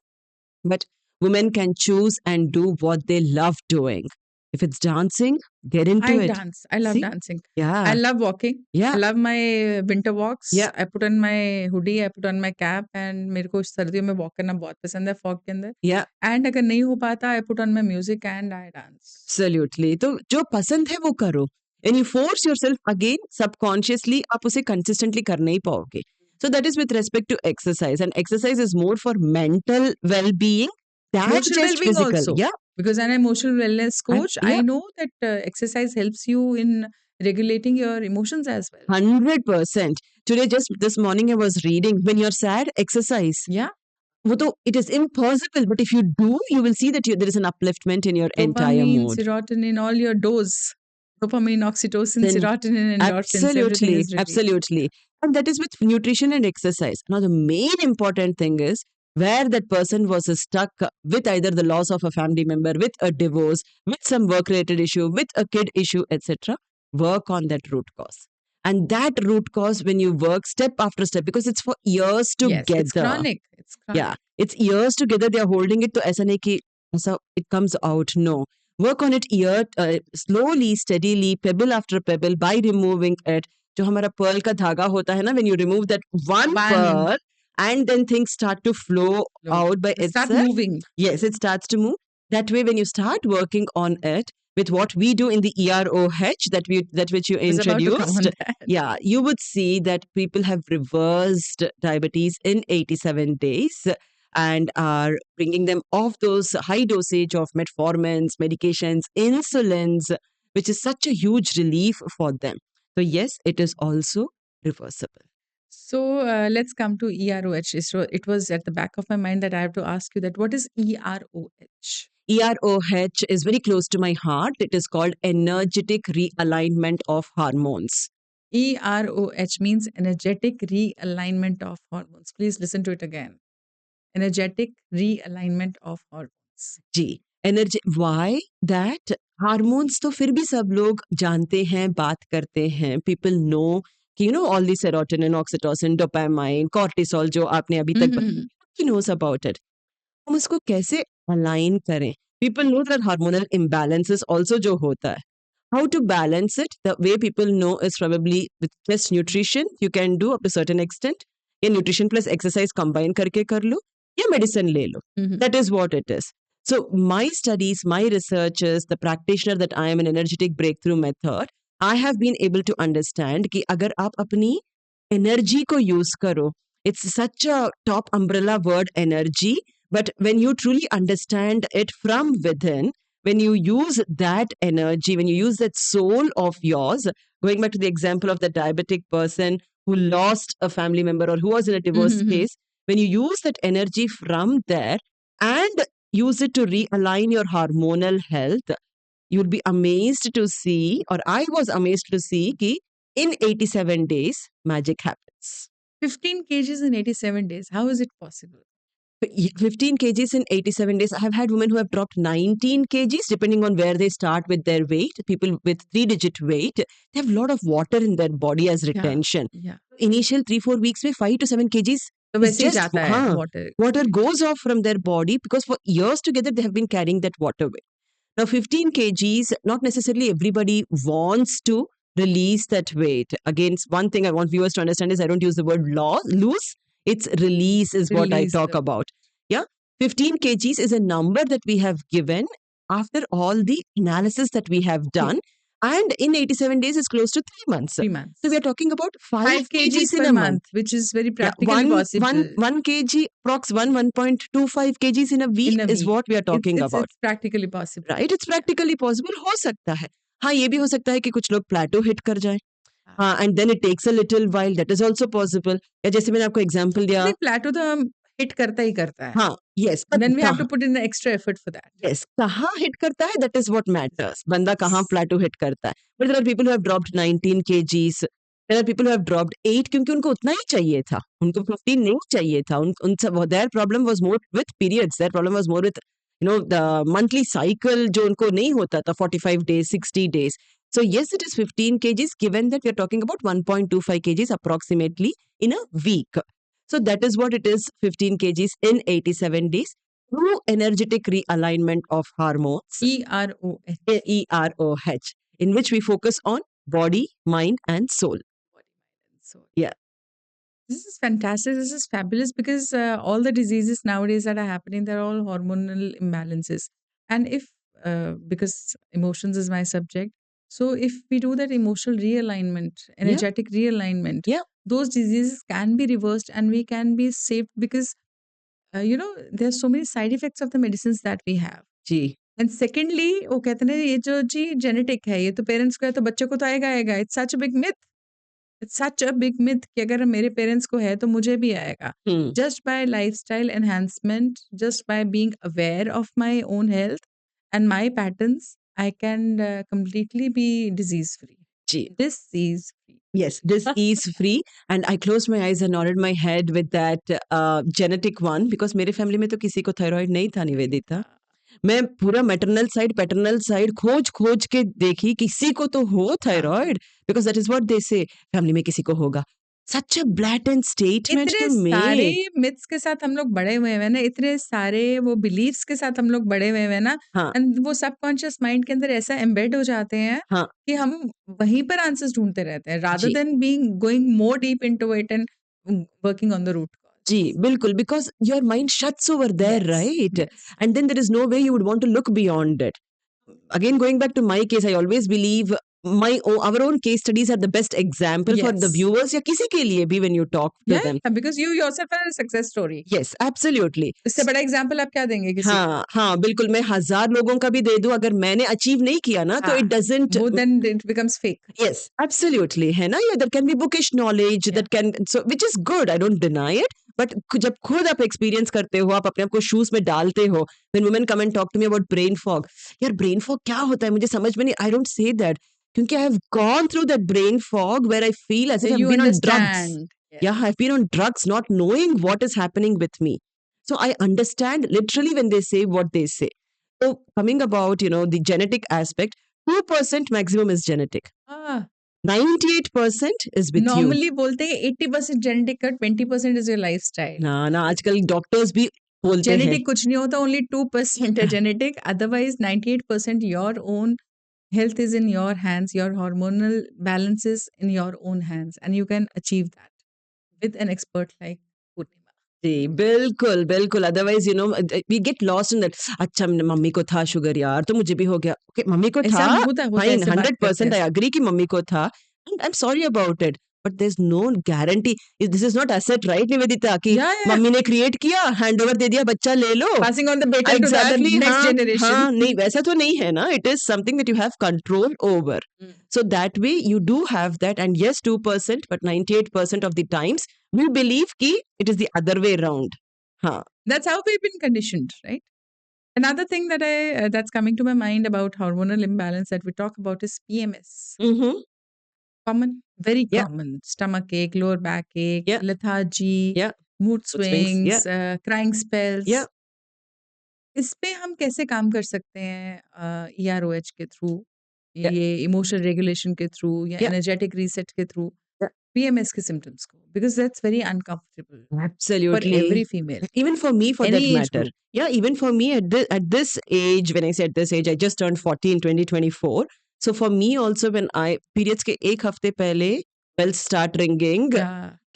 But women can choose and do what they love doing. If it's dancing, get into I it. dance. I love See? dancing. Yeah. I love walking. Yeah. I love my winter walks. Yeah. I put on my hoodie, I put on my cap, and मेरे को सर्दियों में walk करना बहुत पसंद है fog के अंदर. Yeah. And अगर नहीं हो पाता, I put on my music and I dance. Absolutely. तो जो पसंद है वो करो. And you force yourself again, subconsciously, आप उसे consistently कर नहीं पाओगे. So that is with respect to exercise. And exercise is more for mental well-being than Emotional just well-being physical. also. Yeah. Because I'm an emotional wellness coach, yeah. I know that exercise helps you in regulating your emotions as well. 100%. Today, just this morning, I was reading, when you're sad, exercise. Yeah. वो तो it is impossible, but if you do, you will see that there is an upliftment in your entire Dopamine, mood. serotonin, all your dose. Dopamine, oxytocin, Then serotonin, endorphins, everything Absolutely, is released. absolutely. And that is with nutrition and exercise. Now, the main important thing is where that person was stuck with either the loss of a family member, with a divorce, with some work-related issue, with a kid issue, etc. Work on that root cause. And that root cause, when you work step after step, because it's for years Yes, together. it's chronic. It's chronic. Yeah, it's years together. They are holding it to ऐसा नहीं कि ऐसा it comes out. No, work on it slowly, steadily, pebble after pebble, by removing it. जो हमारा pearl का धागा होता है ना, when you remove that one pearl, and then things start to flow out by itself. Start moving. Yes, it starts to move. That way, when you start working on it with what we do in the EROH, that which you I was about to come on introduced, that. yeah, you would see that people have reversed diabetes in 87 days and are bringing them off those high dosage of metformins, medications, insulins, which is such a huge relief for them. So yes, it is also reversible. So let's come to EROH. So it was at the back of my mind that I have to ask you that what is EROH? EROH is very close to my heart. It is called energetic realignment of hormones. EROH means energetic realignment of hormones. Please listen to it again. Energetic realignment of hormones. जी, energy, why that hormones तो फिर भी सब लोग जानते हैं, बात करते हैं. पीपल नो कि you know all the serotonin, oxytocin, dopamine, cortisol जो आपने अभी तक ही नोस अबाउट इट. हम उसको कैसे अलाइन करें? People know that hormonal imbalances also जो होता है. How to balance it? The way people know is probably with just nutrition. You can do up to a certain extent. या nutrition plus exercise combine करके कर लो या medicine ले लो. That is what it is. So my studies, my researchers, the practitioner that I am in energetic breakthrough method, I have been able to understand कि अगर आप अपनी energy को use करो, it's such a top umbrella word, energy, but when you truly understand it from within, when you use that energy, when you use that soul of yours, going back to the example of the diabetic person who lost a family member or who was in a divorce case, when you use that energy from there and use it to realign your hormonal health, you'll be amazed to see, or I was amazed to see, कि in 87 days, magic happens. 15 kgs in 87 days. How is it possible? 15 kgs in 87 days. I have had women who have dropped 19 kgs, depending on where they start with their weight. People with 3-digit weight, they have a lot of water in their body as retention. Yeah. Initial 3-4 weeks में 5 to 7 kgs. तो वैसे ही जाता है water. Water goes off from their body because for years together they have been carrying that water weight. Now 15 kgs, not necessarily everybody wants to release that weight. Again, one thing I want viewers to understand is I don't use the word lose. It's release is what I talk about. Yeah. 15 kgs is a number that we have given after all the analysis that we have done. And in 87 days is close to 3 months. 3 months. So we are talking about 5 5 kgs in per a month. month, which is very Yeah, practically possible. 1 kg, approx 1.25 kgs in a week In a is week. what we are talking It's about. practically possible. Right? It's practically possible. हो सकता है. हाँ, ये भी हो सकता है कि कुछ लोग plateau hit कर जाएं. हाँ, and then it takes a little while. That is also possible. या जैसे मैंने आपको example दिया. नहीं, plateau तो हम hit करता ही करता है. हाँ, yes. But Then we have to put in the extra effort for that. Yes, कहाँ hit करता है, that is what matters. बंदा कहाँ plateau hit करता है. But there are people who have dropped 19 kgs. There are people who have dropped 8 क्योंकि उनको उतना ही चाहिए था. उनको 15 नहीं चाहिए था. Their problem was more with periods. Their problem was more with, the monthly cycle जो उनको नहीं होता था, 45 days, 60 days. So yes, it is 15 kgs given that we are talking about 1.25 kgs approximately in a week. So that is what it is, 15 kgs in 87 days. Through energetic realignment of hormones, EROH. EROH, in which we focus on body, mind, and soul. So Yeah. this is fantastic. This is fabulous because all the diseases nowadays that are happening, they're all hormonal imbalances. And if, because emotions is my subject, so if we do that emotional realignment, energetic realignment, Yeah. those diseases can be reversed and we can be saved because, there's so many side effects of the medicines that we have. Ji. And secondly, वो कहते हैं ये जो जी genetic है, ये तो parents को है तो बच्चे को तो आएगा. It's such a big myth. It's such a big myth कि अगर मेरे पेरेंट्स को है तो मुझे भी आएगा. Just by lifestyle enhancement, just by being aware of my own health and my patterns, I can completely be disease free. Ji. Disease free. Yes, this is free. And I closed my eyes and nodded my head with that genetic one because मेरे family में तो किसी को thyroid नहीं था, निवेदिता. मैं पूरा maternal side paternal side खोज के देखी किसी को तो हो thyroid because that is what they से फैमिली में किसी को होगा. सच अ ब्लैटेंट स्टेटमेंट इतने टू सारे मेक. मिथ्स के साथ हम लोग बड़े हुए हैं ना, इतने सारे वो बिलीव्स के साथ हम लोग बड़े हुए हैं ना, हाँ. एंड वो सबकॉन्शियस माइंड के अंदर ऐसा एम्बेड हो जाते हैं हाँ. कि हम वहीं पर आंसर्स ढूंढते रहते हैं रादर जी. Then being going more deep into it and working on the root. जी बिल्कुल because your mind shuts over there right and then there is no way you would want to look beyond it. Again, going back to my case, I always believe our own case studies are the best example for the Yes. viewers या किसी के लिए भी when you talk to them. because you yourself are a success story. Yes, absolutely. इससे बड़ा example आप क्या देंगे किसी हाँ हाँ बिल्कुल. मैं 1000 लोगों का भी दे दूं अगर मैंने अचीव नहीं किया ना तो it doesn't. वो then it becomes fake. Yes, absolutely है ना. Yeah, there can be bookish knowledge that can so which is good. I don't deny it. But जब खुद आप एक्सपीरियंस करते हो, आप अपने आप को शूज में डालते हो, when women come and talk to me about brain fog, यार brain fog क्या होता है मुझे समझ में नहीं. I don't say that क्योंकि I have gone through that brain fog where I feel as if I've been on drugs. Yeah, I've been on drugs not knowing what is happening with me. So I understand literally when they say what they say. So coming about, the genetic aspect, 2% maximum is genetic. 98% is with you. Normally बोलते हैं 80% genetic का 20% is your lifestyle. ना आजकल doctors भी बोलते हैं genetic कुछ नहीं होता, ओनली 2% है genetic. Otherwise 98% your own health is in your hands, your hormonal balance is in your own hands, and you can achieve that with an expert like Purnima. जी बिल्कुल बिल्कुल. Otherwise we get lost in that. अच्छा mummy को था sugar यार तो मुझे भी हो गया. ओके मम्मी को था फाइन 100% I agree कि मम्मी को था and I'm sorry about it. But there's no guarantee. This is not asset, right, Nivedita? कि मम्मी ने क्रिएट किया, हैंड ओवर दे दिया, बच्चा ले लो. Passing on the baton to the next generation. हाँ, नहीं वैसा तो नहीं है ना. It is something that you have control over. So that way you do have that. And yes, 2%, but 98% of the times we believe कि it is the other way around. हाँ. That's how we've been conditioned, right? Another thing that that's coming to my mind about hormonal imbalance that we talk about is PMS. Mm-hmm. Common, very common. Stomach ache, lower back ache, lethargy, mood swings, crying spells. इस पे हम कैसे काम कर सकते हैं EROH के through, ये इमोशनल रेगुलेशन के थ्रू या एनर्जेटिक रीसेट के थ्रू PMS के symptoms को, because that's very uncomfortable. Absolutely. For every female. Even for me, for Any that matter. group. Yeah, even for me at this age, when I say at this age, I just turned 40 in 2024. So for me also, when periods के एक हफ्ते पहले bells start ringing,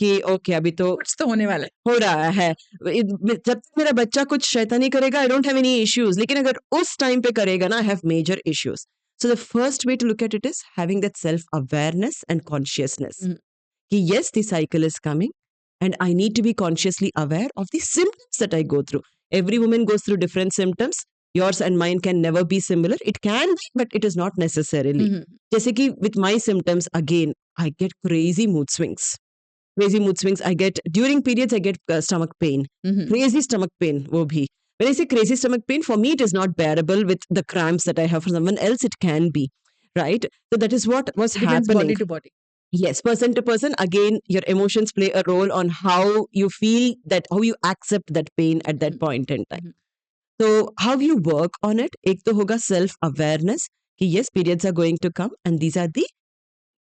कि okay अभी तो कुछ तो होने वाला है। हो रहा है, जब तक मेरा बच्चा कुछ शैतानी करेगा I don't have any issues, लेकिन अगर उस टाइम पे करेगा ना I have major issues. So the first way to look at it is having that self awareness and consciousness Mhm. कि yes the cycle is coming and I need to be consciously aware of the symptoms that I go through. Every woman goes through different symptoms. Yours and mine can never be similar. It can be, but it is not necessarily. Mhm. जैसे कि with my symptoms, again, I get crazy mood swings. Crazy mood swings. I get, during periods, I get stomach pain. Mhm. Crazy stomach pain, wo bhi. When I say crazy stomach pain, for me, it is not bearable with the cramps that I have. For someone else, it can be, right? So that is what was Depends happening. body to body. Yes, person to person. Again, your emotions play a role on how you feel that, how you accept that pain at that Mhm. point in time. Mhm. So, how you work on it? एक तो होगा self awareness कि yes, periods are going to come, and these are the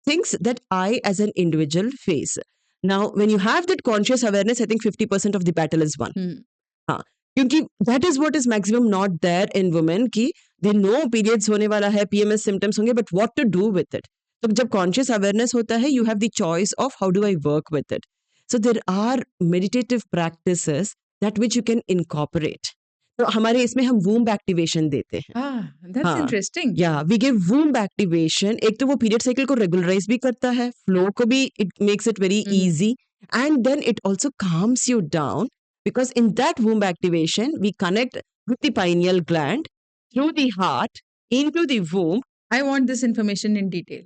things that I as an individual face. Now, when you have that conscious awareness, I think 50% of the battle is won. Mhm. हाँ, क्योंकि that is what is maximum not there in women कि they know periods होने वाला है, PMS symptoms होंगे, but what to do with it. तो जब conscious awareness होता है, you have the choice of how do I work with it. So there are meditative practices that which you can incorporate. तो हमारे इसमें हम womb activation देते हैं. Ah, that's हाँ, interesting. या वी गिव वूम्ब एक्टिवेशन. एक तो वो पीरियड साइकिल को रेगुलराइज भी करता है, फ्लो को भी it makes it very Mhm. Easy, and then it also calms you down because in that womb activation we connect with the pineal gland through the heart into the womb. I want this information in detail.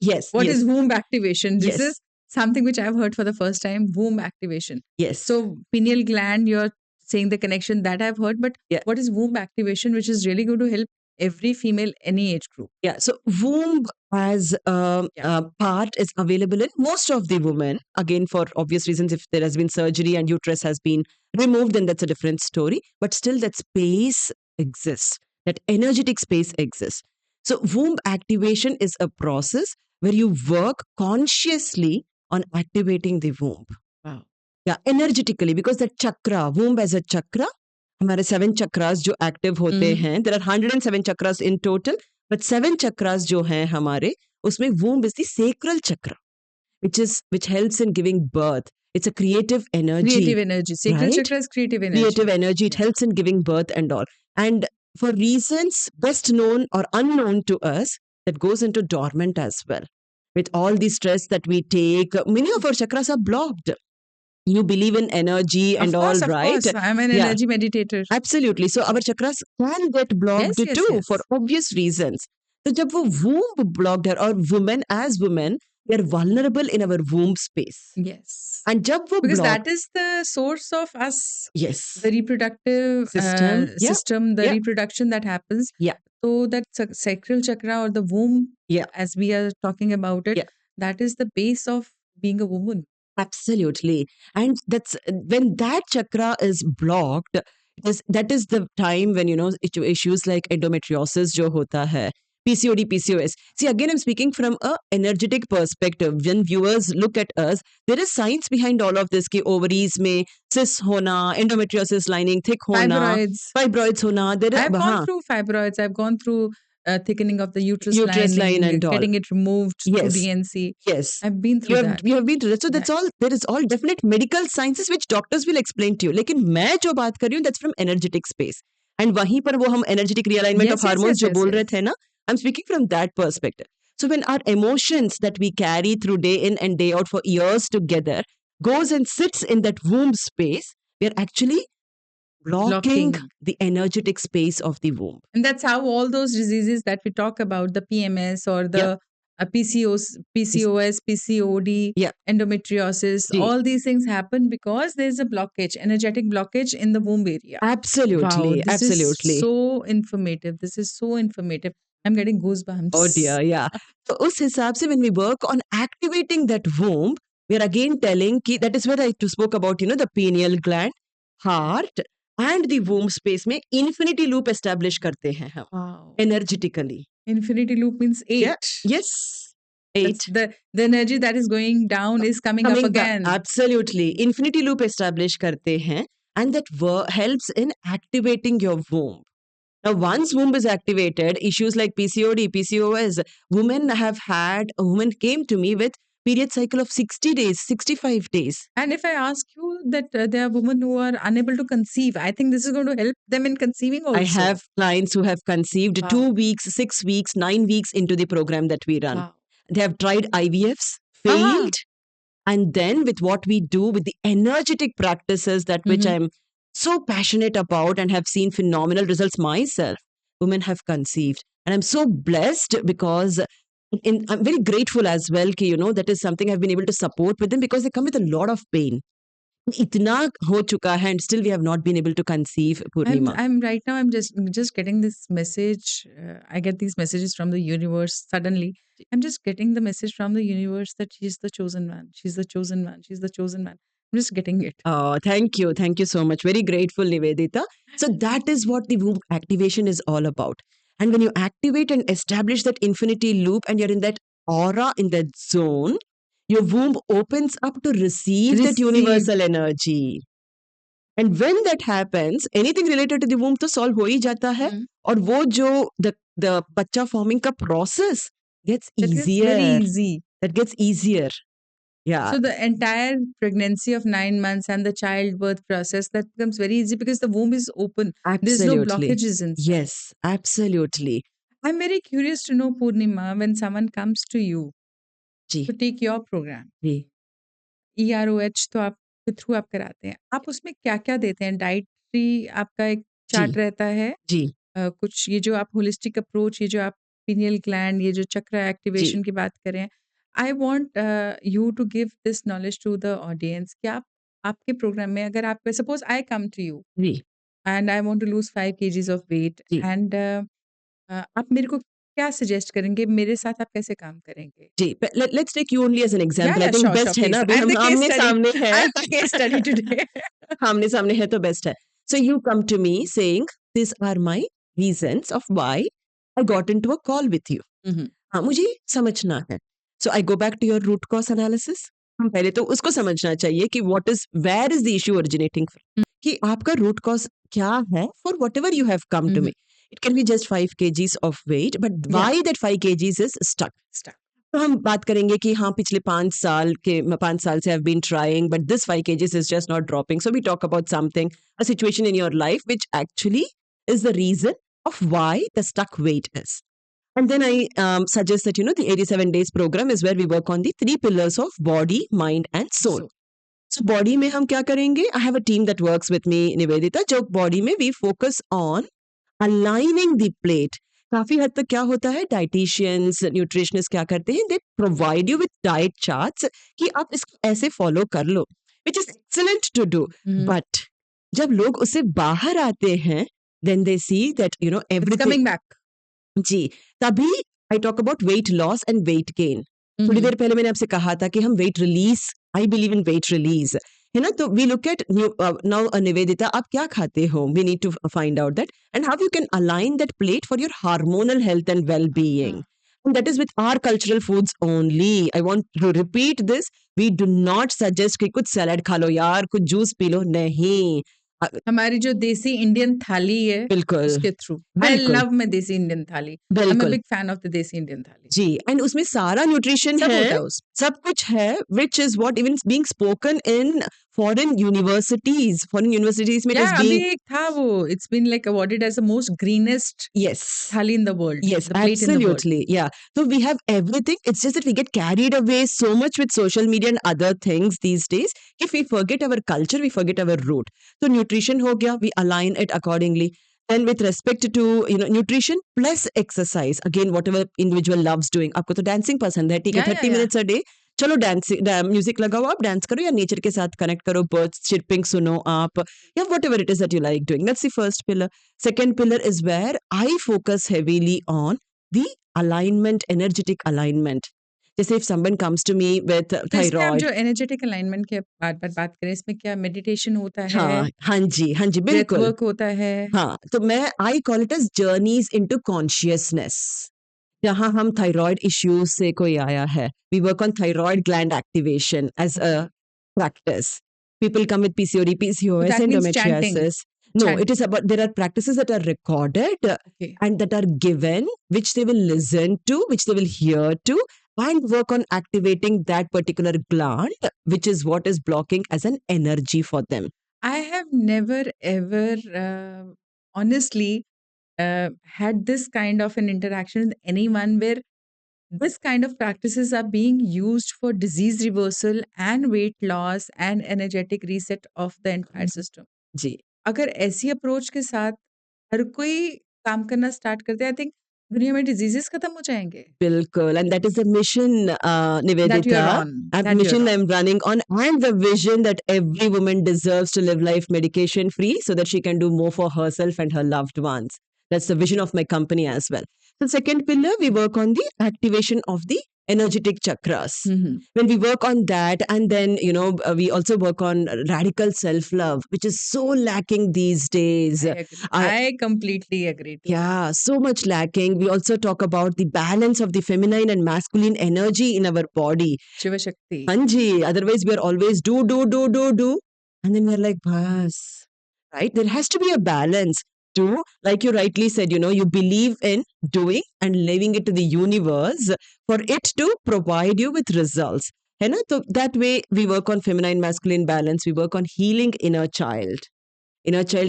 Yes, What yes, is womb activation? This yes, is something which I've heard for the first time. Womb activation. yes. So pineal gland, you're saying the connection that I've heard, but Yeah. what is womb activation, which is really going to help every female, any age group? Yeah, so womb as part is available in most of the women. Again, for obvious reasons, if there has been surgery and uterus has been removed, then that's a different story. But still, that space exists, that energetic space exists. So, womb activation is a process where you work consciously on activating the womb. Wow. Yeah, energetically, because that chakra, womb as a chakra, हमारे 7 चक्रास जो active होते Mhm. हैं, there are 107 chakras in total, but 7 chakras जो हैं हमारे, उसमें womb is the sacral chakra, which helps in giving birth. It's a creative energy, Creative energy. Sacral right? chakra is creative energy. Creative energy. It Yeah. helps in giving birth and all. And for reasons best known or unknown to us, that goes into dormant as well. With all the stress that we take, many of our chakras are blocked. You believe in energy and all, Of right? course. I'm an Yeah. energy meditator. Absolutely. So our chakras can get blocked Yes, yes, too yes. for obvious reasons. So जब वो womb blocked है और women as women we are vulnerable in our womb space. Yes. And जब वो Because blocked, that is the source of us, yes, the reproductive system, yeah, system, the yeah, reproduction that happens. yeah, So that sacral chakra or the womb, yeah, as we are talking about it, yeah. that is the base of being a woman. Absolutely. And that's when that chakra is blocked, that is the time when, issues like endometriosis jo hota hai, PCOD, PCOS. See, again, I'm speaking from a energetic perspective. When viewers look at us, there is science behind all of this ki ovaries mein cysts hona, endometriosis lining thick hona, Fibroids. fibroids hona. There I've gone हाँ, through fibroids. I've gone through thickening of the uterus uterus line lining, and all. getting it removed through Yes. DNC. Yes. I've been through that. You have been through that. So Yeah. that's all. There is all definite medical sciences which doctors will explain to you. लेकिन मैं जो बात कर रही हूँ that's from energetic space. And वहीं पर वो हम energetic realignment of hormones जो बोल रहे थे ना, I'm speaking from that perspective. So when our emotions that we carry through day in and day out for years together goes and sits in that womb space, we are actually blocking the energetic space of the womb. And that's how all those diseases that we talk about, the PMS or the PCOS, PCOD, Yeah. endometriosis, Ji. all these things happen because there's a blockage, energetic blockage in the womb area. Absolutely. Wow, this Absolutely. is so informative. This is so informative. I'm getting goosebumps. Oh dear, yeah. So उस हिसाब से when we work on activating that womb, we are again telling कि that is where I spoke about, the pineal gland, heart and the womb space में infinity loop establish करते हैं हम Wow. energetically. Infinity loop means 8. Yeah. Yes. 8. That's the energy that is going down is coming up Coming back. again. Absolutely. Infinity loop establish करते हैं and that helps in activating your womb. Now, once womb is activated, issues like PCOD, PCOS, women came to me with period cycle of 60 days, 65 days. And if I ask you that there are women who are unable to conceive, I think this is going to help them in conceiving also. I have clients who have conceived Wow. 2 weeks, 6 weeks, 9 weeks into the program that we run. Wow. They have tried IVFs, Ah. failed. And then with what we do, with the energetic practices that which Mhm. I'm so passionate about and have seen phenomenal results myself, women have conceived. And I'm so blessed because I'm very grateful as well, ki, that is something I've been able to support with them because they come with a lot of pain. इतना हो चुका है and still we have not been able to conceive, Purnima. I'm right now. I'm just getting this message. I get these messages from the universe suddenly. I'm just getting the message from the universe that she's the chosen one. She's the chosen one. She's the chosen one. I'm just getting it. Oh, thank you. Thank you so much. Very grateful, Nivedita. So that is what the womb activation is all about. And when you activate and establish that infinity loop and you're in that aura, in that zone, your womb opens up to receive that Receive. universal energy. And when that happens, anything related to the womb तो solve हो ही जाता है. और वो जो the बच्चा forming का process gets That gets easier. very easy. That gets easier. Yeah. So the entire pregnancy of 9 months and the childbirth process, that becomes very easy because the womb is open. There's no Absolutely. blockages inside. Yes, absolutely. I'm very curious to know, Purnima, when someone comes to you ji to take your program, ji EROH तो आपके through आप कराते हैं। आप उसमें क्या-क्या देते हैं? डाइटरी आपका एक चार्ट जी रहता है। जी कुछ ये जो आप होलिस्टिक अप्रोच, ये जो आप पीनियल ग्लैंड, ये जो चक्र जी एक्टिवेशन की बात कर रहे हैं। I want you to give this knowledge to the audience कि आप आपके प्रोग्राम में अगर आप suppose I come to you जी and I want to lose 5 KGs of weight जी एंड आप मेरे को क्या सजेस्ट करेंगे? मेरे साथ आप कैसे काम करेंगे? जी let's take you only as an Yeah, example. I yeah, think sure, best है ना, please. अभी I'm हम the case आमने study. सामने है. I'm the case study today. आमने सामने है तो best है. So you come to me saying, these are my reasons of why I got into a call with you. हाँ, मुझे समझना है. So I go back to your root cause analysis. हम पहले तो उसको समझना चाहिए कि where is the issue originating from? कि आपका root cause क्या है for whatever you have come to me. It can be just 5 kgs of weight, but why that 5 kgs is stuck. तो हम बात करेंगे कि हाँ पिछले 5 साल से I've been trying, but this 5 kgs is just not dropping. So we talk about something, a situation in your life which actually is the reason of why the stuck weight is. And then I suggest that, the 87 days program is where we work on the 3 pillars of body, mind and soul. So body में हम क्या करेंगे? I have a team that works with me, Nivedita, जो body में we focus on aligning the plate. काफी हद तक क्या होता है, डाइटिशियंस, न्यूट्रिशनिस्ट क्या करते हैं, they provide you with diet charts कि आप इसको ऐसे फॉलो कर लो, which is excellent to do. But जब लोग उससे बाहर आते हैं, then they see that everything coming back. जी, तभी I talk about weight loss and weight gain. थोड़ी देर पहले मैंने आपसे कहा था कि हम weight release, I believe in weight release, है ना. तो we look at now Nivedita, आप क्या खाते हो, we need to find out that and how you can align that plate for your hormonal health and well being. And that is with our cultural foods only. I want to repeat this. We do not suggest कि कुछ salad खा लो यार, कुछ juice P low, नहीं. हमारी जो देसी Indian थाली है, बिल्कुल उसके थ्रू. आई लव माय देसी इंडियन थाली. I am a big fan of the देसी इंडियन थाली. जी, एंड उसमें सारा न्यूट्रिशन सब है, होता है उसमें. सब कुछ है, which is what even being spoken in foreign universities. Foreign universities में it is अभी being एक था वो, it's been like awarded as the most greenest yes थाली in the world. yes the plate in the world. absolutely yeah. So we have everything. It's just that we get carried away so much with social media and other things these days. If we forget our culture, we forget our root. So nutrition हो गया, we align it accordingly. And with respect to nutrition plus exercise, again whatever individual loves doing. आपको तो dancing पसंद है, ठीक है, 30 minutes a day, चलो music लगाओ, आप डांस करो या नेचर के साथ कनेक्ट करो, बर्ड्स चिरपिंग सुनो आप, या whatever it is that you like doing. That's the first pillar. Second pillar is where I focus heavily on the alignment, energetic alignment. जैसे if someone comes to me with thyroid, जो energetic alignment के बात करें, इसमें क्या meditation होता है? हाँ जी बिल्कुल वर्क होता है. हाँ, तो मैं I call it as journeys into consciousness. जहाँ हम थायराइड इश्यूज से कोई आया है, we work on thyroid gland activation as a practice. People come with PCOD, PCOS, that means chanting. endometriosis. No, Chanting. it is about, there are practices that are recorded Okay. and that are given, which they will listen to, which they will hear to, and work on activating that particular gland, which is what is blocking as an energy for them. I have never ever honestly had this kind of an interaction with anyone where this kind of practices are being used for disease reversal and weight loss and energetic reset of the entire system. जी, अगर ऐसी approach के साथ हर कोई काम करना start करते हैं, I think दुनिया में डिजीजेस खत्म हो जाएंगे. bilkul. And that is the mission, That you're Nivedita. on. A That you're mission on. I'm running on, and the vision that every woman deserves to live life medication free so that she can do more for herself and her loved ones. That's the vision of my company as well. So, second pillar, we work on the activation of the energetic chakras. Mhm. When we work on that, and then, we also work on radical self love, which is so lacking these days. I agree. I completely agree to that. Yeah, so much lacking. We also talk about the balance of the feminine and masculine energy in our body. Shiva Shakti. Anji, otherwise we are always do. And then we're like, bas, right? There has to be a balance too. Like you rightly said, you believe in doing and leaving it to the universe for it to provide you with results. है ना? So that way we work on feminine masculine balance. We work on healing inner child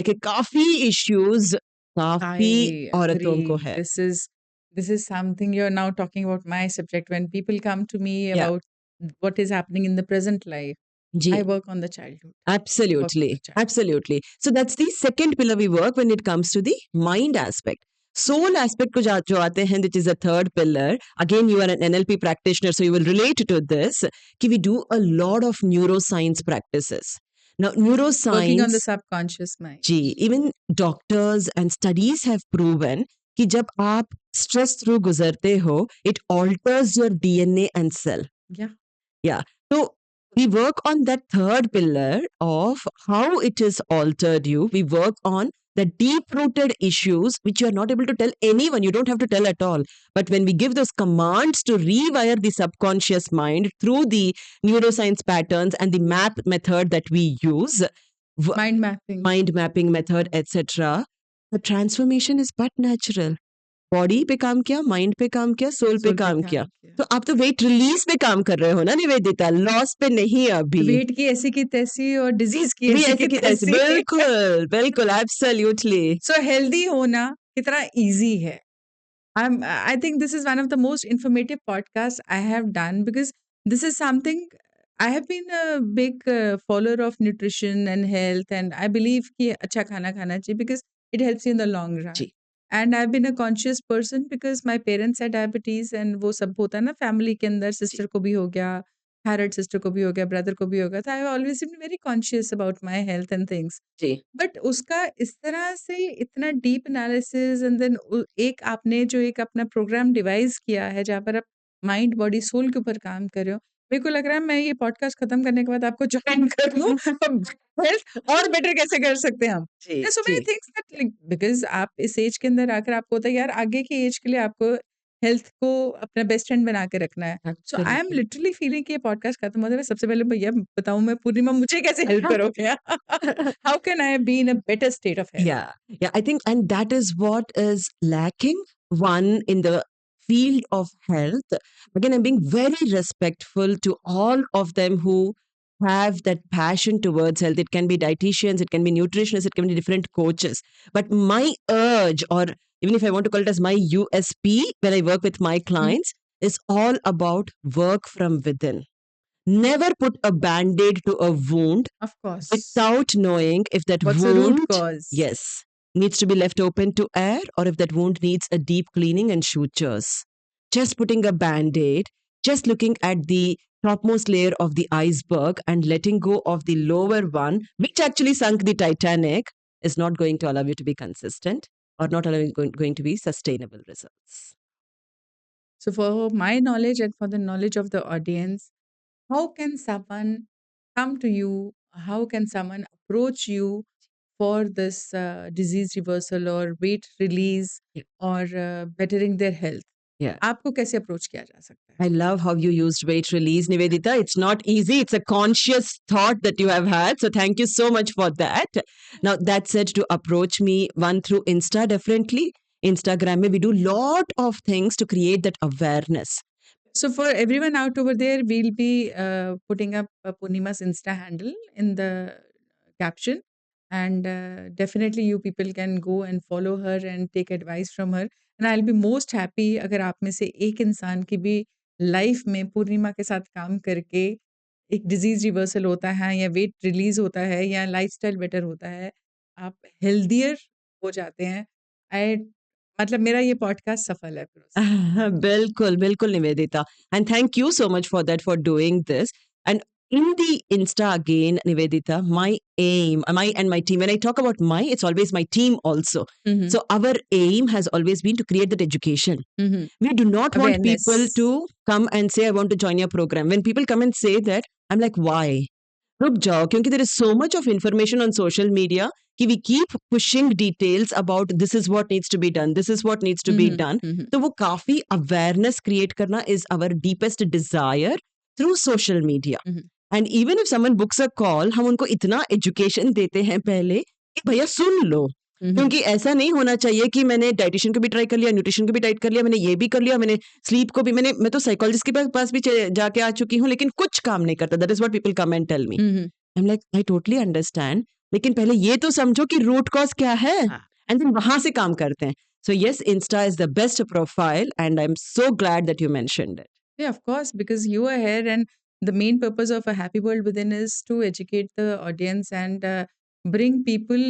के काफी issues काफी I औरतों को agree. है. This is something you're now talking about my subject. When people come to me Yeah. about what is happening in the present life, ji. I work on the childhood. Work on Absolutely. the child. Absolutely. So that's the second pillar we work when it comes to the mind aspect. Soul aspect को जो आते हैं, which is the third pillar. Again, you are an NLP practitioner, so you will relate to this. कि we do a lot of neuroscience practices. Now, Working on the neuroscience, subconscious mind. Ji, even doctors and studies have proven कि जब आप stress through गुजरते हो, it alters your DNA and cell. Yeah. Yeah. So we work on that third pillar of how it is altered you. We work on the deep rooted issues which you are not able to tell anyone. You don't have to tell at all. But when we give those commands to rewire the subconscious mind through the neuroscience patterns and the map method that we use, Mind mapping. mind mapping method, etc., the transformation is but natural. Body पे काम किया, mind पे काम किया, soul पे Soul पे काम काम किया. किया. तो आप तो वेट रिलीज पे काम कर रहे हो ना निवेदिता, लॉस पे नहीं अभी. वेट की ऐसी की तैसी और डिजीज की भी ऐसी ऐसे की की तैसे, तैसी. बिल्कुल बिल्कुल एब्सोल्युटली. So healthy होना कितना easy है. I think this is one of the most informative podcasts I have done because this is something I have been a big follower of nutrition and health, and I believe कि अच्छा खाना खाना चाहिए because it helps you in the long run. Ji. And I've been a conscious person because my parents had diabetes and वो सब होता है ना family के अंदर, sister को भी हो गया, thyroid sister को भी हो गया, brother को भी हो गया. So I've always been very conscious about my health and things. जी. बट उसका इस तरह से इतना डीप एनालिसिस एंड देन एक आपने जो एक अपना प्रोग्राम डिवाइस किया है जहाँ पर आप माइंड बॉडी सोल के ऊपर काम कर रहे हो, मेरे को लग रहा है मैं ये पॉडकास्ट खत्म करने के बाद आपको ज्वाइन कर लूं. हेल्थ और बेटर कैसे कर सकते हैं हम. जी. सो मेनी जी. थिंग्स दैट बिकॉज आप इस एज के अंदर आकर आपको होता है यार आगे की एज के लिए आपको हेल्थ को अपना बेस्ट फ्रेंड बना के रखना है. So I am Absolutely. Literally feeling कि ये पॉडकास्ट खत्म होता है सबसे पहले भैया बताऊं मैं पूर्णिमा मुझे कैसे हेल्प करोगे. How can I be in a better state of health? Yeah, I think, and that is what is lacking. One, in the field of health. Again, I'm being very respectful to all of them who have that passion towards health. It can be dietitians, it can be nutritionists, it can be different coaches. But my urge, or even if I want to call it as my USP, when I work with my clients, is all about work from within. Never put a band-aid to a wound Of course. without knowing if that What's the root wound, cause? yes, needs to be left open to air or if that wound needs a deep cleaning and sutures. Just putting a band-aid, just looking at the topmost layer of the iceberg and letting go of the lower one, which actually sunk the Titanic, is not going to allow you to be consistent or not allowing going to be sustainable results. So, for my knowledge and for the knowledge of the audience, how can someone come to you? How can someone approach you for this disease reversal or weight release Yeah. or bettering their health? Yeah. आपको कैसे approach किया जा सकता है? I love how you used weight release, Nivedita. It's not easy. It's a conscious thought that you have had. So thank you so much for that. Now, that said, to approach me, one through Insta, definitely. Instagram, we do lot of things to create that awareness. So for everyone out over there, we'll be putting up Purnima's Insta handle in the caption, and definitely you people can go and follow her and take advice from her. And I'll be most happy अगर आप में से एक इंसान की भी life में पूर्णिमा के साथ काम करके एक डिजीज रिवर्सल होता है या वेट रिलीज होता है या लाइफस्टाइल बेटर होता है, आप हेल्दियर हो जाते हैं। आई मतलब मेरा ये पॉडकास्ट सफल है फिर उससे। Bilkul, bilkul, Nivedita. And thank you so much for that, for doing this. And in the Insta again, Nivedita, my aim, my and my team, when I talk about my, it's always my team also. Mhm. So our aim has always been to create that education. Mhm. We do not want people Awareness. to come and say, I want to join your program. When people come and say that, I'm like, why? रुक जाओ क्योंकि there is so much of information on social media कि we keep pushing details about this is what needs to be done, this is what needs to be Mhm. Done. Mhm. तो वो काफी awareness create करना is our deepest desire through social media. Mhm. And even if someone books a call, हम उनको इतना education देते हैं पहले कि भैया सुन लो, Mhm. क्योंकि ऐसा नहीं होना चाहिए कि मैंने डाइटिशियन को भी ट्राई कर लिया, न्यूट्रिशन को भी टाइट कर लिया, मैंने ये भी कर लिया, मैंने स्लीप को भी, मैं तो साइकोलॉजिस्ट के पास भी जाके आ चुकी हूँ, लेकिन कुछ काम नहीं करता। That is what people come and tell me. Mhm. I am like, I totally understand, लेकिन पहले ये तो समझो कि रूट कॉज क्या है, हाँ। एंड देन वहां से काम करते हैं। So yes, Insta is the best profile and I am so glad that you mentioned it. Yeah, of course, because you are here, and the main purpose of a happy world within is to educate the audience and bring people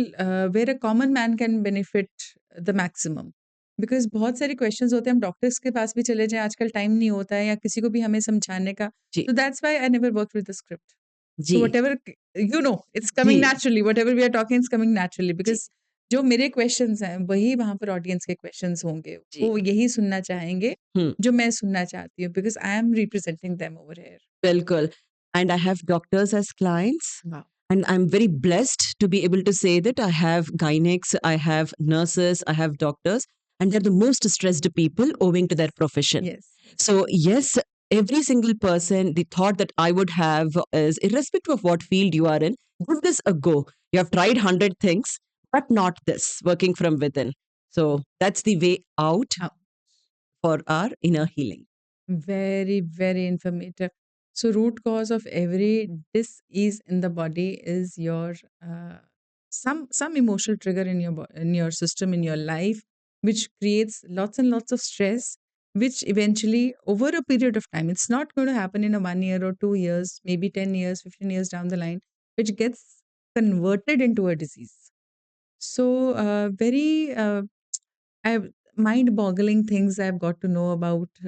where a common man can benefit the maximum. Because बहुत सारे questions होते हैं, हम doctors के पास भी चले जाएं, आजकल टाइम नहीं होता है या किसी को भी हमें समझाने का। जी So that's why I never worked with the script. So ji whatever it's ji coming naturally. Whatever we are talking is coming naturally ji because जो मेरे क्वेश्चंस हैं वही वहां पर ऑडियंस के क्वेश्चंस होंगे, जी वो यही सुनना चाहेंगे हम्म जो मैं सुनना चाहती हूँ because I am representing them over here. बिल्कुल। And I have doctors as clients, wow. and I'm very blessed to be able to say that I have gynecs, I have nurses, I have doctors, and they're the most stressed people owing to their profession. Yes. So yes, every single person, the thought that I would have is, irrespective of what field you are in, give this a go. You have tried 100 things, but not this, working from within. So that's the way out for our inner healing. Very, very informative. So, root cause of every dis-ease in the body is your some emotional trigger in your in your system in your life, which creates lots and lots of stress. Which eventually, over a period of time, it's not going to happen in a 1 year or 2 years, maybe 10 years, 15 years down the line, which gets converted into a disease. So, very I've mind-boggling things I've got to know about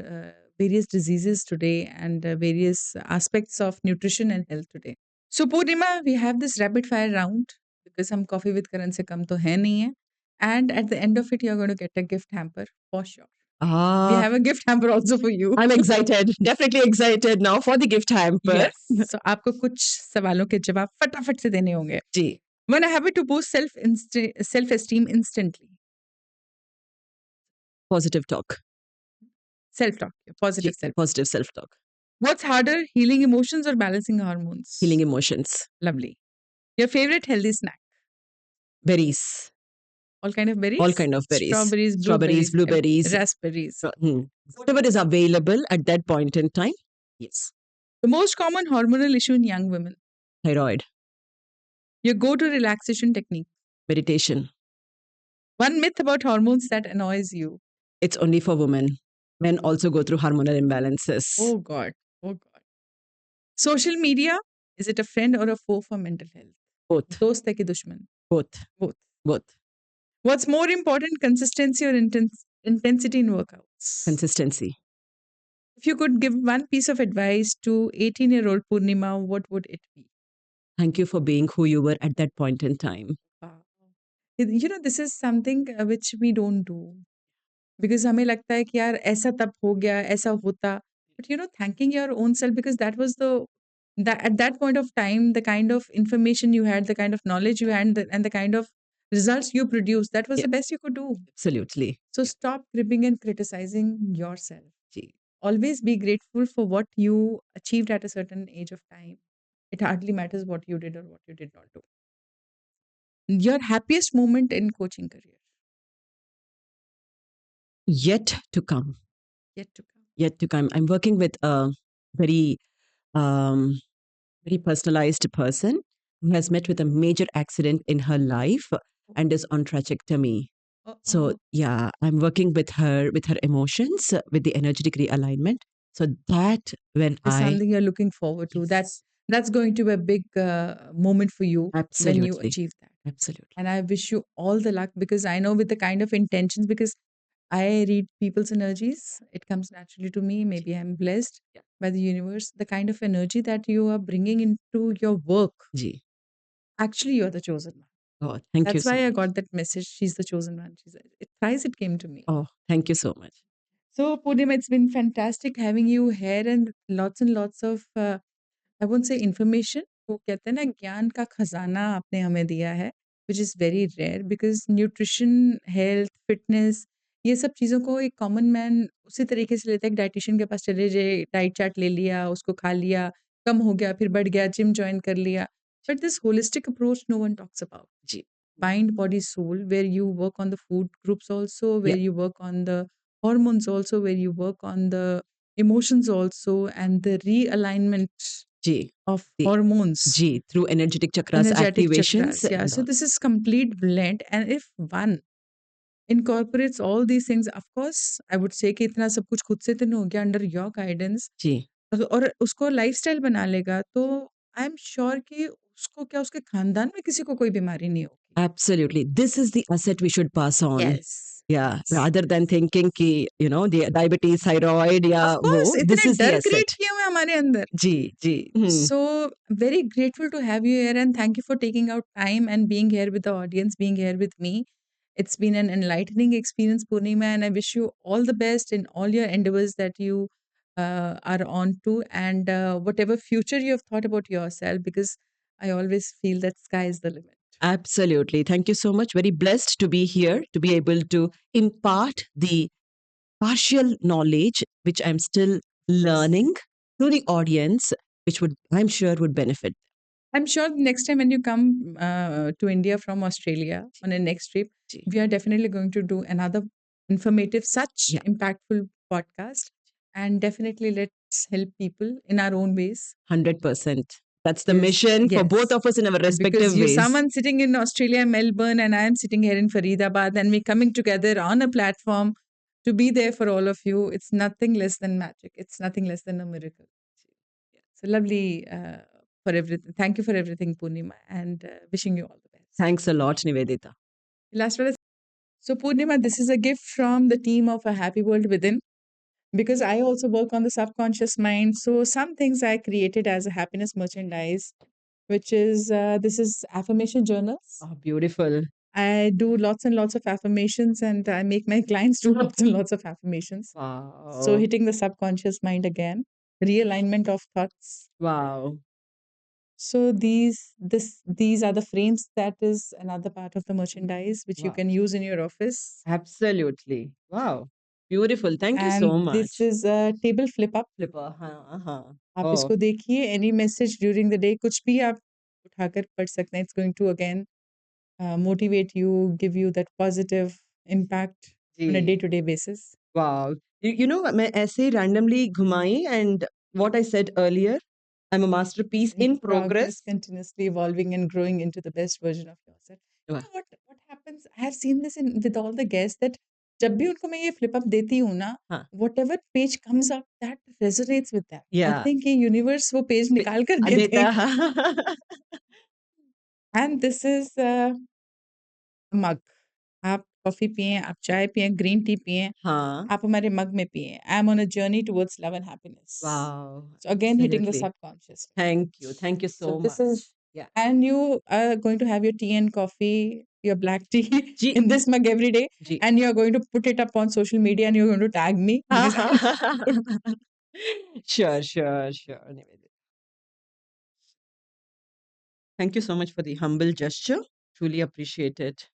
various diseases today and various aspects of nutrition and health today. So, Purnima, we have this rapid fire round because हम Coffee with Karan से कम तो है नहीं है. And at the end of it, you're going to get a gift hamper for sure. We Ah, have a gift hamper also for you. I'm excited, definitely excited now for the gift hamper. Yes. So, आपको कुछ सवालों के जवाब फटाफट से देने होंगे. जी, One habit to boost self-esteem instantly. positive talk. Self-talk, positive ji, self. positive self-talk. What's harder, healing emotions or balancing hormones? Healing emotions. Lovely. Your favorite healthy snack? Berries. All kind of berries? All kind of berries. Strawberries, Strawberries, blueberries, blueberries, raspberries. whatever is available at that point in time. Yes. The most common hormonal issue in young women? Thyroid, Your go-to relaxation technique? meditation. One myth about hormones that annoys you? It's only for women. Men also go through hormonal imbalances. Oh God. Oh God. Social media, is it a friend or a foe for mental health? Both, दोस्त है कि दुश्मन? both, Both. both. What's more important, consistency or intensity in workouts? Consistency. If you could give one piece of advice to 18-year-old Purnima, what would it be? Thank you for being who you were at that point in time. Wow. This is something which we don't do. Because हमें लगता है कि यार ऐसा तब हो गया, ऐसा होता. But thanking your own self because that was that at that point of time, the kind of information you had, the kind of knowledge you had, and the kind of results you produced, that was Yeah, the best you could do. absolutely. So stop cribbing and criticizing yourself. Ji. Always be grateful for what you achieved at a certain age of time. It hardly matters what you did or what you did not do. Your happiest moment in coaching career? Yet to come. Yet to come. yet to come. I'm working with a very, um, very personalized person who has met with a major accident in her life and is on trajectory. So Oh, yeah, I'm working with her emotions, with the energetic realignment. So that when is I something you're looking forward to. yes, That's going to be a big moment for you when you absolutely, achieve that. absolutely, And I wish you all the luck because I know with the kind of intentions, because I read people's energies, it comes naturally to me. Ji, Maybe I'm blessed yeah, by the universe. The kind of energy that you are bringing into your work, ji. actually, you're the chosen one. Oh, thank you That's so why I much. got that message. She's the chosen one. She's it thrice it came to me. Oh, thank you so much. So, Purnima, it's been fantastic having you here and lots of I won't say information वो कहते हैं ना ज्ञान का खजाना आपने हमें दिया है which is very rare because nutrition, health, fitness ये सब चीज़ों को एक कॉमन मैन उसी तरीके से लेता है, एक डायटीशियन के पास चले जाए, डाइट चार्ट ले लिया, उसको खा लिया, कम हो गया, फिर बढ़ गया, जिम जॉइन कर लिया। But this holistic approach no one talks about. Ji. Mind, body, soul, where you work on the food groups also, Yeah, where you work on the hormones also, where you work on the emotions also, and the realignment ji. of The hormones, ji through energetic chakras energetic activations chakras. Yeah. and So all. this is complete blend. And if one incorporates all these things, of course, I would say कि इतना सब कुछ खुद से तो नहीं हो गया under your guidance Ji. और उसको लाइफस्टाइल बना लेगा तो आई एम श्योर कि उसको क्या उसके खानदान में किसी को कोई बीमारी नहीं होगी। Absolutely. This is the asset we should pass on. Yes, Yeah. yes. Rather than thinking ki, the diabetes, thyroid, Of yeah, course, wo, this इतने is the डर asset. क्रिएट किए हुए हैं हमारे अंदर। Ji, ji. Hmm. So very grateful to have you here and thank you for taking out time and being here with the audience, being here with me. It's been an enlightening experience, Purnima, and I wish you all the best in all your endeavors that you are on to and whatever future you have thought about yourself, because I always feel that sky is the limit. Absolutely. Thank you so much. Very blessed to be here, to be able to impart the partial knowledge, which I'm still learning to the audience, which would, I'm sure, would benefit. I'm sure next time when you come to India from Australia on a next trip, Ji. we are definitely going to do another informative, such Yeah. impactful podcast. And definitely let's help people in our own ways. 100%. That's the Yes, mission for both yes. of us in our Because respective you, ways. someone sitting in Australia, Melbourne, and I am sitting here in Faridabad, and we coming together on a platform to be there for all of you. It's nothing less than magic. It's nothing less than a miracle. So lovely for everything. Thank you for everything, Purnima, and wishing you all the best. Thanks a lot, Nivedita. Last one. So, Purnima, this is a gift from the team of A Happy World Within because I also work on the subconscious mind. So, some things I created as a happiness merchandise, which is this is affirmation journals. Oh, beautiful. I do lots and lots of affirmations, and I make my clients do lots and lots of affirmations. So, Wow. hitting the subconscious mind again, realignment of thoughts. Wow. So these are the frames. That is another part of the merchandise which you Wow. can use in your office. Absolutely. Wow. Beautiful. Thank you so And this much. is a table flip up. Flipper. Uh-huh. आप Oh, इसको देखिए, any message during the day कुछ भी आप उठाकर पढ़ सकते हैं. It's going to again motivate you, give you that positive impact on a gee. day-to-day basis. Wow. मैं ऐसे randomly घुमाई and what I said earlier, I'm a masterpiece in progress. Continuously evolving and growing into the best version of yourself. You Wow. know what happens? I have seen this in with all the guests that जब भी उनको मैं ये flip up देती हूँ ना, Huh. whatever page comes up that resonates with them. I Yeah. think ये universe वो page निकाल कर दे Adita. They. And this is a mug. आप कॉफी पिएं, आप चाय पिएं, ग्रीन टी पिएं, Huh. आप हमारे मग में पिएं. I'm on a journey towards love and happiness. Wow. So again, hitting the Absolutely. subconscious. Thank you. Thank you So so this much. is, Yeah. and you are going to have your tea and coffee, your black tea Gee. in this mug every day, Gee. and you are going to put it up on social media and you're going to tag me because Sure, sure, sure. Nivedita. Thank you so much for the humble gesture. Truly appreciate it.